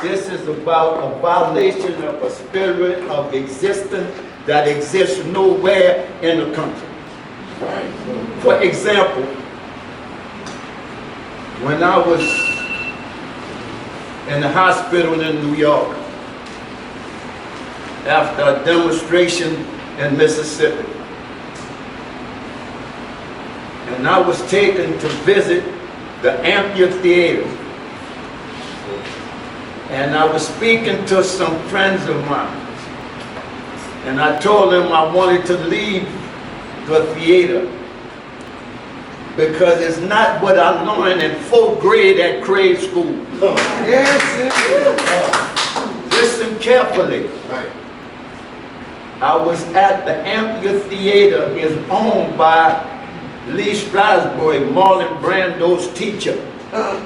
This is about a violation of a spirit of existence that exists nowhere in the country. For example, when I was in the hospital in New York after a demonstration in Mississippi, and I was taken to visit the amphitheater, and I was speaking to some friends of mine, and I told them I wanted to leave the theater because it's not what I learned in 4th grade at grade school. Yes, listen carefully. I was at the amphitheater. It's owned by Lee Strasberg, Marlon Brando's teacher. A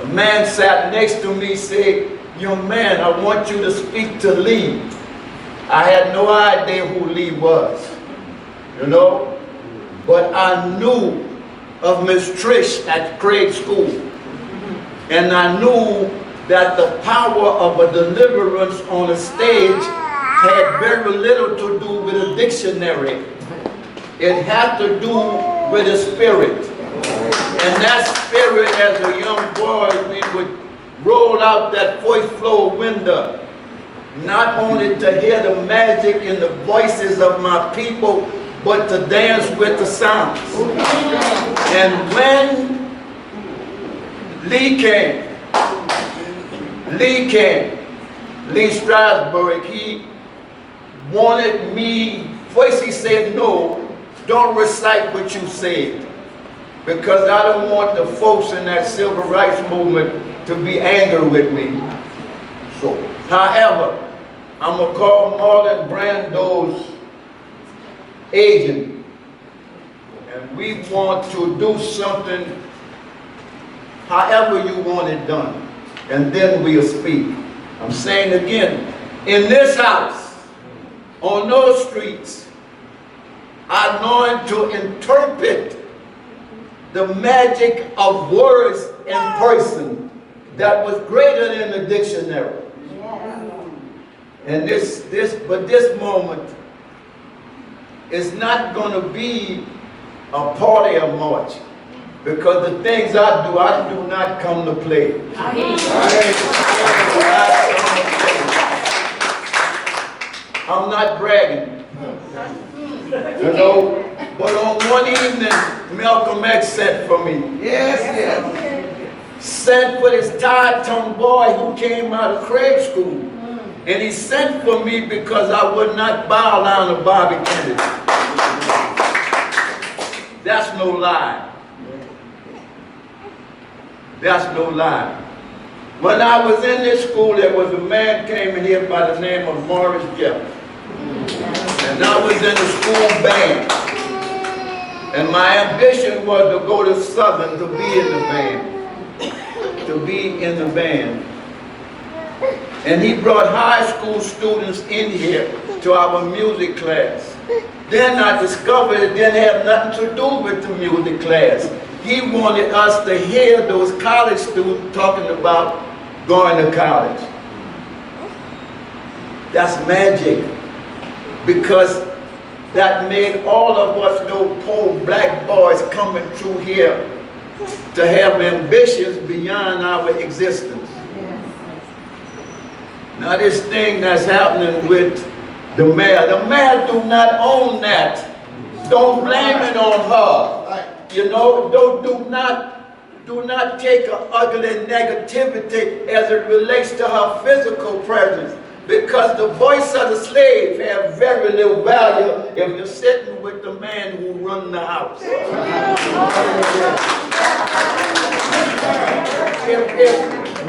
man sat next to me, said, "Young man, I want you to speak to Lee." I had no idea who Lee was, you know, but I knew of Miss Trish at grade school, and I knew that the power of a deliverance on a stage had very little to do with a dictionary. It had to do with a spirit. And that spirit, as a young boy, we would roll out that 4th floor window, not only to hear the magic in the voices of my people, but to dance with the sounds. And when Lee Strasberg, he wanted me, first he said, "No, don't recite what you said. because I don't want the folks in that civil rights movement to be angry with me. So, however, I'm gonna call Marlon Brando's agent, and we want to do something however you want it done, and then we'll speak. I'm saying again, in this house, on those streets, I'm going to interpret the magic of words in person that was greater than the dictionary. And this moment is not going to be a party or march, because the things I do not come to play. I'm not bragging. You know, but on one evening, Malcolm X sent for me. Yes. Sent for this tied-tongue boy who came out of Craig School. And he sent for me because I would not bow down to Bobby Kennedy. That's no lie. That's no lie. When I was in this school, there was a man came in here by the name of Morris Jeff. And I was in the school band. And my ambition was to go to Southern to be in the band. And he brought high school students in here to our music class. Then I discovered it didn't have nothing to do with the music class. He wanted us to hear those college students talking about going to college. That's magic, because that made all of us, those poor black boys coming through here, to have ambitions beyond our existence. Now this thing that's happening with the mayor do not own that. Don't blame it on her. You know, do not take an ugly negativity as it relates to her physical presence, because the voice of the slave has very little value if you're sitting with the man who runs the house.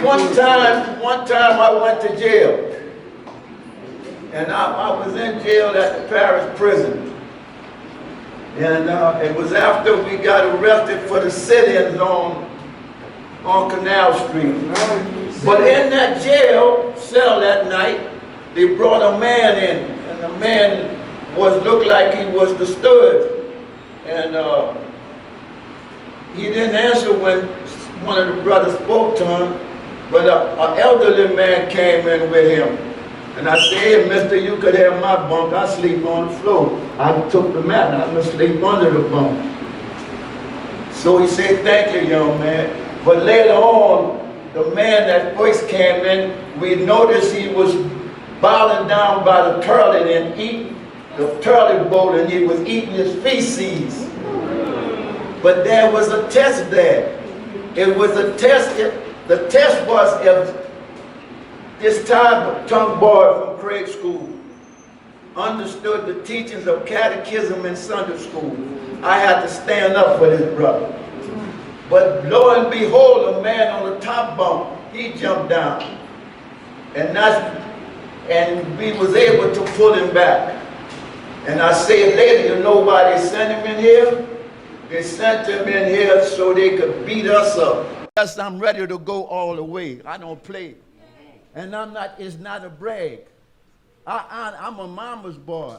One time I went to jail, and I was in jail at the Paris prison. And it was after we got arrested for the sit-ins on Canal Street. But in that jail cell that night, they brought a man in, and the man looked like he was disturbed. And he didn't answer when one of the brothers spoke to him, but an elderly man came in with him. And I said, hey, mister, you could have my bunk. I sleep on the floor. I took the mat and I'm going to sleep under the bunk. So he said, thank you, young man. But later on, the man that first came in, we noticed he was bowing down by the toilet and eating the toilet bowl, and he was eating his feces. But there was a test there. It was a test. The test was if this tongue boy from Craig School understood the teachings of catechism in Sunday school. I had to stand up for this brother. But lo and behold, a man on the top bunk, he jumped down. And we was able to pull him back. And I said later, you know why they sent him in here? They sent him in here so they could beat us up. Yes, I'm ready to go all the way. I don't play. And it's not a brag. I'm a mama's boy,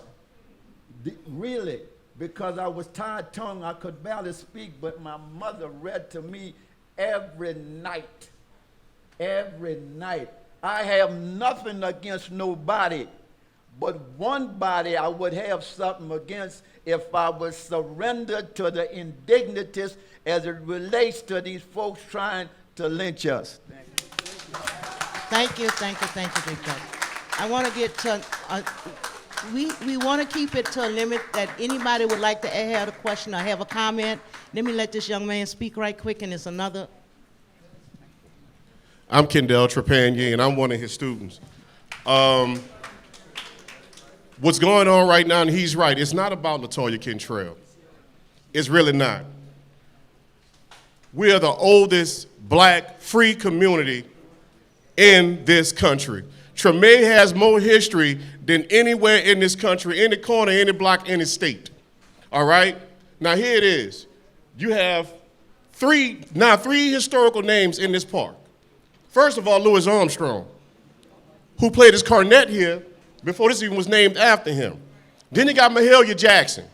really, because I was tied-tongue. I could barely speak, but my mother read to me every night. Every night. I have nothing against nobody, but one body I would have something against if I was surrendered to the indignities as it relates to these folks trying to lynch us. Thank you, Big Brother. I want to get to, we want to keep it to a limit that anybody would like to have a question or have a comment. Let me let this young man speak right quick, and it's another. I'm Kendall Trepanier, and I'm one of his students. What's going on right now, and he's right, it's not about LaToya Cantrell. It's really not. We are the oldest black free community in this country. Treme has more history than anywhere in this country, any corner, any block, any state. All right? Now here it is. You have three historical names in this park. First of all, Louis Armstrong, who played his cornet here before this even was named after him. Then you got Mahalia Jackson.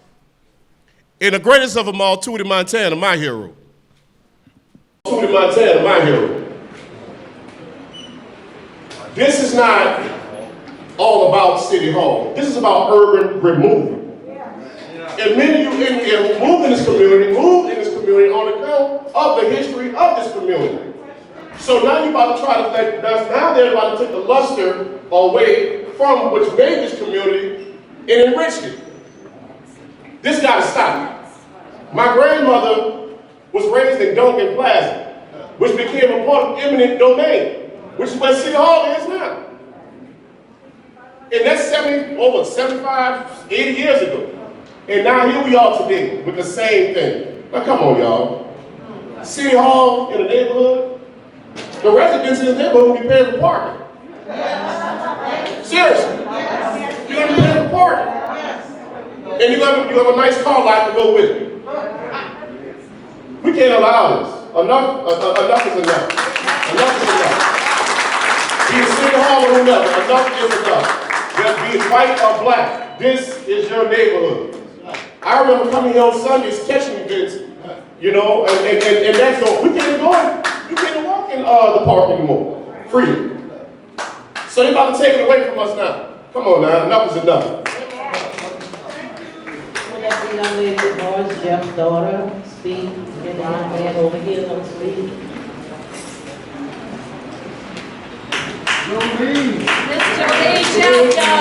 And the greatest of them all, Tootie Montana, my hero. Tootie Montana, my hero. This is not all about City Hall. This is about urban removal. And many of you moved in this community on account of the history of this community. So now you're about to try to, now they're about to take the luster away from which made this community and enriched it. This got to stop. My grandmother was raised in Duncan Plaza, which became a part of eminent domain, which is where City Hall is now. And that's 75, 80 years ago. And now here we are today with the same thing. Now come on, y'all. City Hall in the neighborhood, the residents in the neighborhood will be paying for parking. Seriously. You're going to be paying for parking. And you have a nice car lot to go with it. We can't allow this. Enough is enough. Enough is enough. Be it City Hall or whoever, enough is enough. Whether be it white or black, this is your neighborhood. I remember coming here on Sundays, catching events, you know, and that's all. We can't go in, you can't walk in the park anymore, freely. So they're about to take it away from us now. Come on now, enough is enough. Let the young lady, Morris, Jeff's daughter, speak, and the young man over here, don't speak. Mr. Lee Jeff.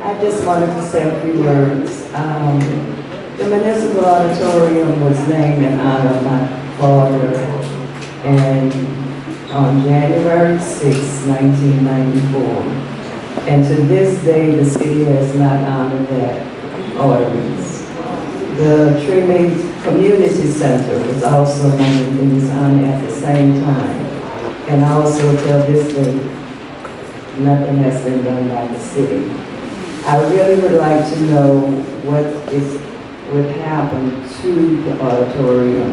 I just wanted to say a few words. The Municipal Auditorium was named in honor of my father, and on January 6, 1994. And to this day, the city has not honored that ordinance. The Treme Community Center was also named in his honor at the same time. And also till this day, nothing has been done by the city. I really would like to know what would happen to the auditorium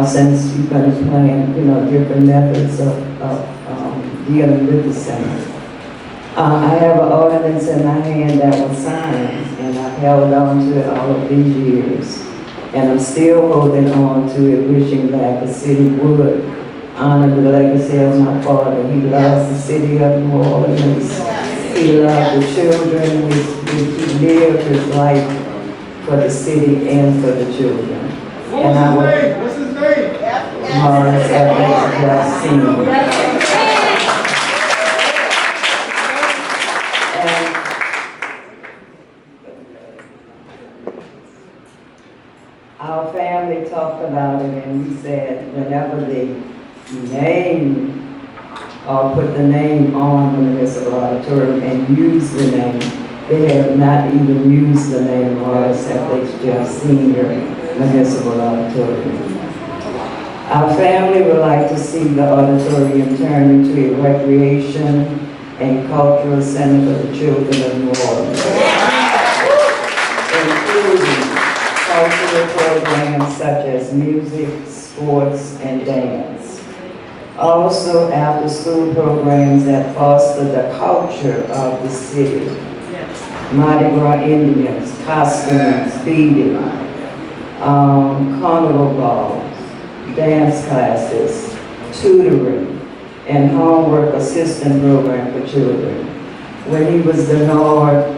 since you're going to plan, different methods of dealing with the center. I have an ordinance in my hand that was signed, and I've held on to it all of these years. And I'm still holding on to it, wishing that the city would honor the legacy of my father. He loves the city of New Orleans. He loved the children. He lived his life for the city and for the children. And I would, What's his name? Morris F. Senior. Our family talked about it, and we said whenever they name or put the name on the Municipal Auditorium and use the name, they have not even used the name Morris F. Jeff Senior Municipal Auditorium. Our family would like to see the auditorium turn into a recreation and cultural center for the children of New Orleans, including cultural programs such as music, sports, and dance. Also, after-school programs that foster the culture of the city. Mardi Gras Indians, costumes, feeding, carnival balls, dance classes, tutoring, and homework assistance program for children. When he was the NORD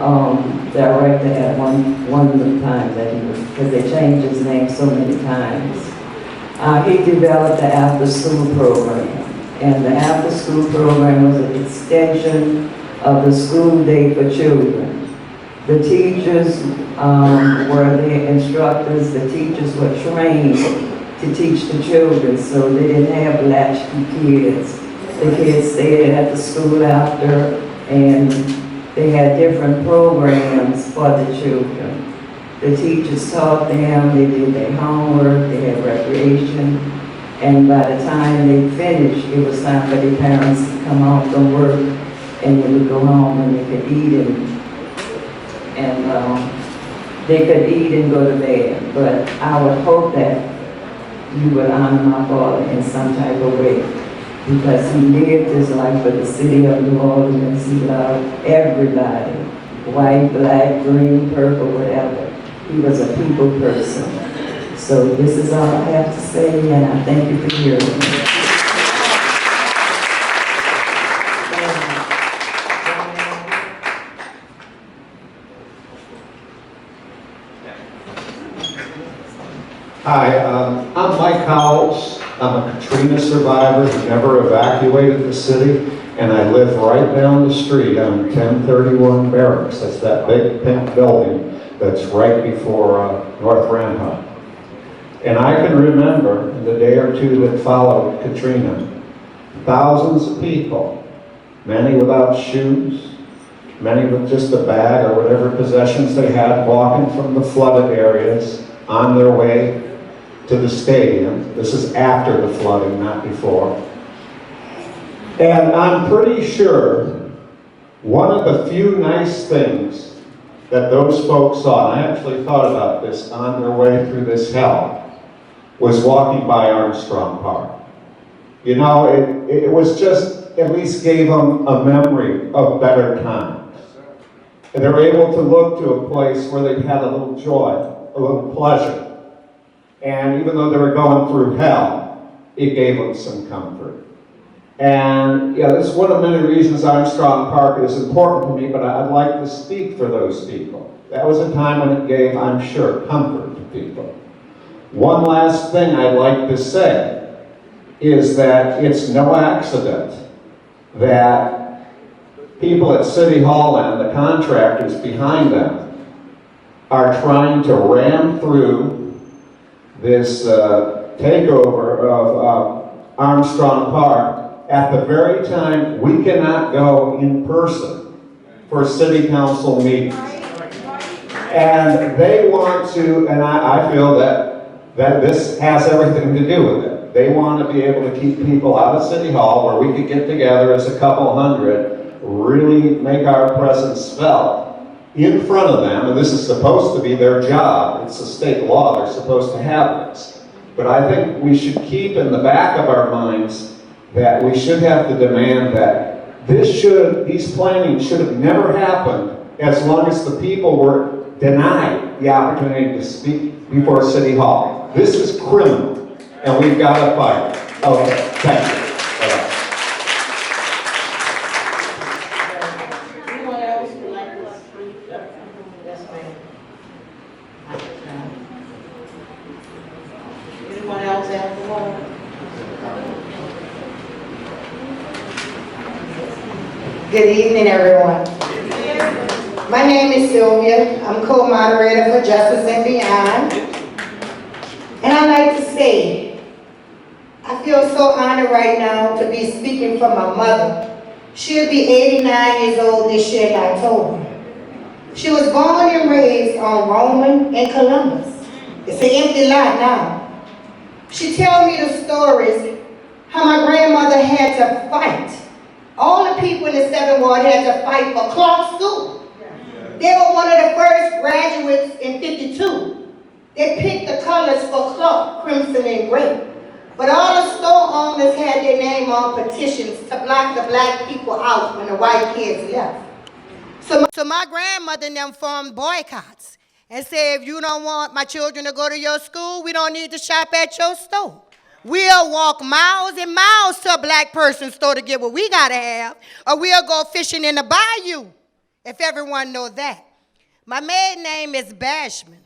director at one of the times that he was, because they changed his name so many times, he developed the after-school program. And the after-school program was an extension of the school day for children. The teachers were the instructors. The teachers were trained to teach the children, so they didn't have latchkey kids. The kids stayed at the school after, and They had different programs for the children. The teachers taught them, they did their homework, they had recreation, and by the time they finished, it was time for their parents to come home from work, and they would go home and they could eat and go to bed. But I would hope that you would honor my father in some type of way, because he lived his life for the city of New Orleans. He loved everybody, white, black, green, purple, whatever. He was a people person. So this is all I have to say, and I thank you for hearing me. Hi, I'm Mike Howells. I'm a Katrina survivor who never evacuated the city, and I live right down the street on 1031 Barracks. That's that big pink building that's right before North Randolph. And I can remember in the day or two that followed Katrina, thousands of people, many without shoes, many with just a bag or whatever possessions they had, walking from the flooded areas on their way to the stadium. This is after the flooding, not before. And I'm pretty sure one of the few nice things that those folks saw, and I actually thought about this on their way through this hell, was walking by Armstrong Park. You know, it was just, at least gave them a memory of better times. And they were able to look to a place where they had a little joy, a little pleasure. And even though they were going through hell, it gave them some comfort. And yeah, this is one of many reasons Armstrong Park is important to me, but I'd like to speak for those people. That was a time when it gave, I'm sure, comfort to people. One last thing I'd like to say is that it's no accident that people at City Hall and the contractors behind them are trying to ram through this takeover of Armstrong Park at the very time we cannot go in person for city council meetings. And they want to, and I feel that this has everything to do with it. They want to be able to keep people out of City Hall where we could get together as a couple hundred, really make our presence felt in front of them, and this is supposed to be their job. It's a state law, they're supposed to have this. But I think we should keep in the back of our minds that we should have to demand that these plannings should have never happened as long as the people were denied the opportunity to speak before City Hall. This is criminal, and we've got to fight it. Okay, thank you. Anyone else have the floor? Good evening, everyone. My name is Sylvia. I'm co-moderator for Justice and Beyond. And I'd like to say, I feel so honored right now to be speaking for my mother. She'll be 89 years old this year in October. She was born and raised on Roman and Columbus. It's an empty lot now. She tells me the stories, how my grandmother had to fight. All the people in the 7th Ward had to fight for Clark School. They were one of the first graduates in '52. They picked the colors for Clark, crimson and gray. But all the store owners had their name on petitions to block the black people out when the white kids left. So my grandmother and them formed boycotts and said, if you don't want my children to go to your school, we don't need to shop at your store. We'll walk miles and miles to a black person's store to get what we gotta have, or we'll go fishing in the bayou, if everyone knows that. My maiden name is Bashman,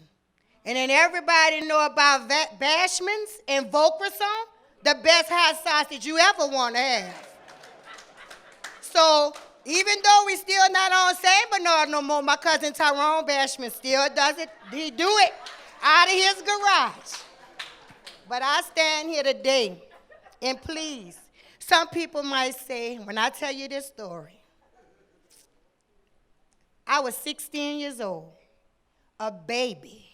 and then everybody know about Bashman's and Volcroissant, the best hot sausage you ever want to have. So even though we still not on St. Bernard no more, my cousin Tyrone Bashman still does it. He do it out of his garage. But I stand here today, and please, some people might say, when I tell you this story, I was 16 years old, a baby,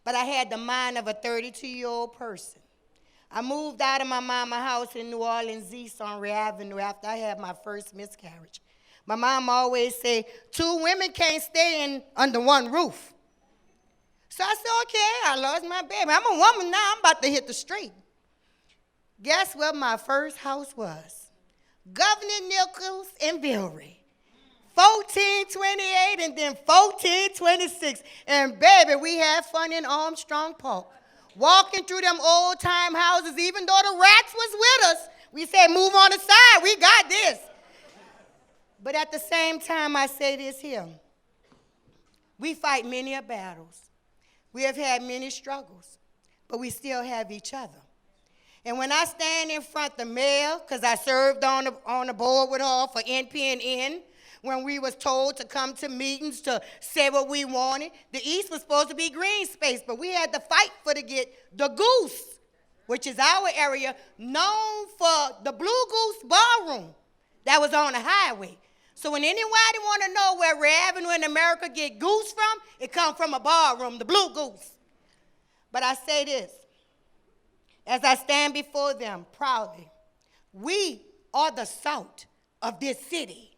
but I had the mind of a 32-year-old person. I moved out of my mama's house in New Orleans East on Ray Avenue after I had my first miscarriage. My mom always said, 2 women can't stay under one roof. So I said, okay, I lost my baby. I'm a woman now, I'm about to hit the street. Guess what my first house was? Governor Nichols and Vilry. 1428 and then 1426. And baby, we had fun in Armstrong Park. Walking through them old-time houses, even though the rats was with us, we said, move on the side, we got this. But at the same time, I say this here. We fight many battles. We have had many struggles, but we still have each other. And when I stand in front of the mayor, because I served on the board with her for NPN, when we was told to come to meetings to say what we wanted, the East was supposed to be green space, but we had to fight to get the Goose, which is our area, known for the Blue Goose Ballroom that was on the highway. So when anybody want to know where Ray Avenue in America get goose from, it comes from a ballroom, the Blue Goose. But I say this, as I stand before them proudly, we are the salt of this city.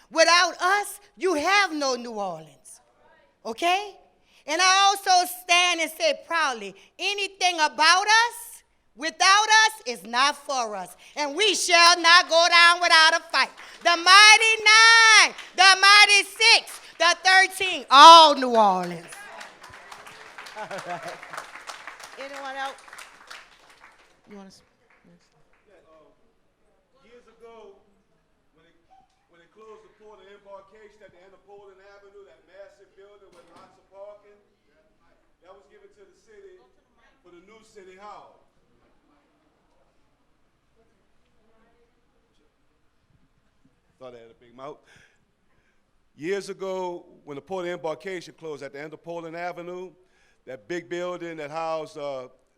Without us, you have no New Orleans, okay? And I also stand and say proudly, anything about us, without us, is not for us. And we shall not go down without a fight. The mighty 9, the mighty 6, the 13, all New Orleans. All right. Anyone else? You want to? Years ago, when they closed the port of embarkation at the end of Poland Avenue, that massive building with lots of parking, that was given to the city for the new City Hall. Thought I had a big mouth. Years ago, when the port of embarkation closed at the end of Poland Avenue, that big building that housed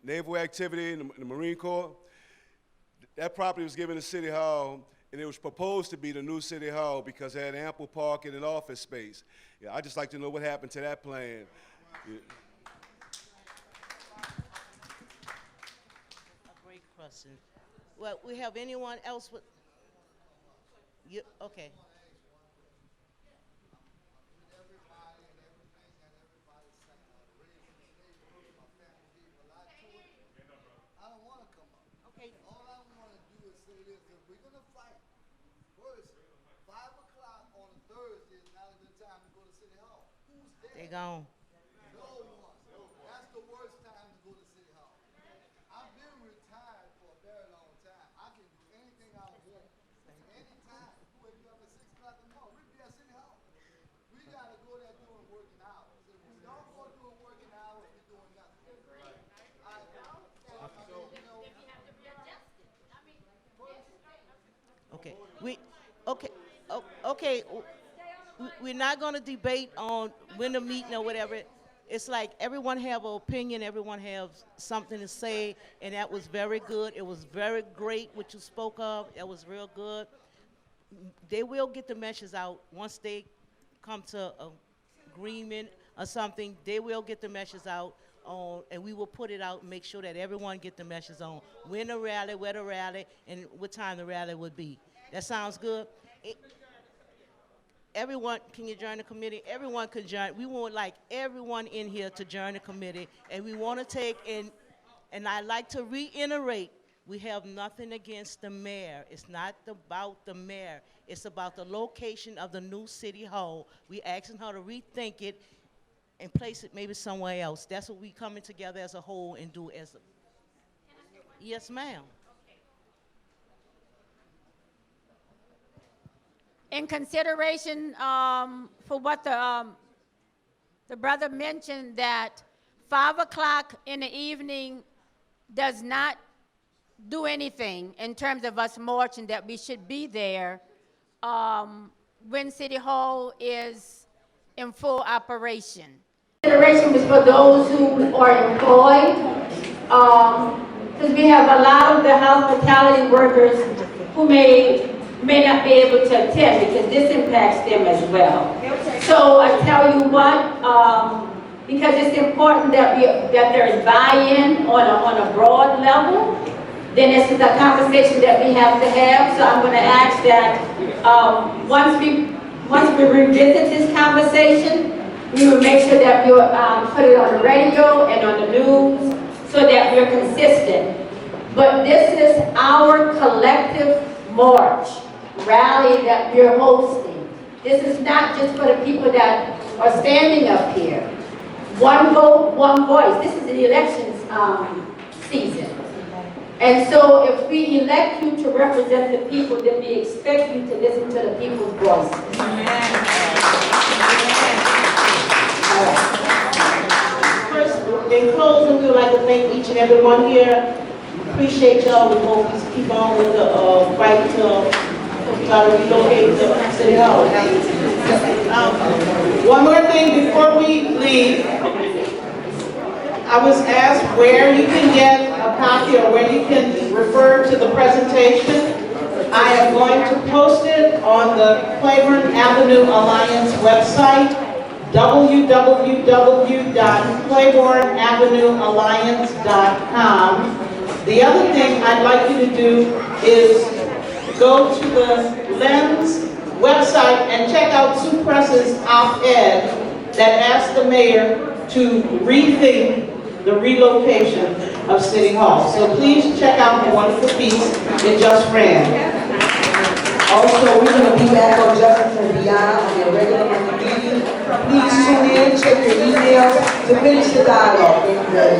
naval activity in the Marine Corps, that property was given to City Hall, and it was proposed to be the new City Hall because it had ample parking and office space. Yeah, I'd just like to know what happened to that plan. Yeah. A great question. Well, we have anyone else with? You, okay. Okay. All I want to do is say this, if we're going to fight, first, 5 o'clock on a Thursday is not a good time to go to City Hall. Who's there? They gone. No one. That's the worst time to go to City Hall. I've been retired for a very long time. I can do anything I want. Anytime. Wake you up at 6 o'clock in the morning, we'll be at City Hall. We got to go there doing working hours. If we don't go doing working hours, we're doing nothing. Okay. Okay. We're not going to debate on when the meeting or whatever. It's like everyone have an opinion, everyone have something to say, and that was very good. It was very great what you spoke of. That was real good. They will get the message out once they come to an agreement or something. They will get the message out on, and we will put it out and make sure that everyone get the message on when the rally, where the rally, and what time the rally would be. That sounds good. Everyone, can you join the committee? Everyone can join. We want like everyone in here to join the committee, and we want to take and I like to reiterate, we have nothing against the mayor. It's not about the mayor. It's about the location of the new City Hall. We asking her to rethink it and place it maybe somewhere else. That's what we coming together as a whole and do as a. Yes, ma'am. In consideration for what the brother mentioned, that 5 o'clock in the evening does not do anything in terms of us marching, that we should be there when City Hall is in full operation. Consideration was for those who are employed, because we have a lot of the hospitality workers who may may not be able to attend because this impacts them as well. So I tell you what, because it's important that there is buy-in on a broad level, then this is a conversation that we have to have. So I'm going to ask that once we revisit this conversation, we will make sure that we put it on the radio and on the news so that we're consistent. But this is our collective march rally that we're hosting. This is not just for the people that are standing up here. One vote, one voice. This is the elections season. And so if we elect you to represent the people, then we expect you to listen to the people's voices. First, in closing, we would like to thank each and every one here. Appreciate y'all. We hope to keep on with the fight to try to relocate the City Hall. One more thing before we leave. I was asked where you can get a copy or where you can refer to the presentation. I am going to post it on the Claiborne Avenue Alliance website, www.claiborneavenuealliance.com. The other thing I'd like you to do is go to the Lens website and check out Sue Press's op-ed that asked the mayor to rethink the relocation of City Hall. So please check out the wonderful piece it just ran. Also, we're going to be back on Justice and Beyond on your regular monthly meeting. Please tune in, check your emails to finish the dialogue. Thank you very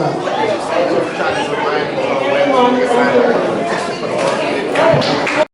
much.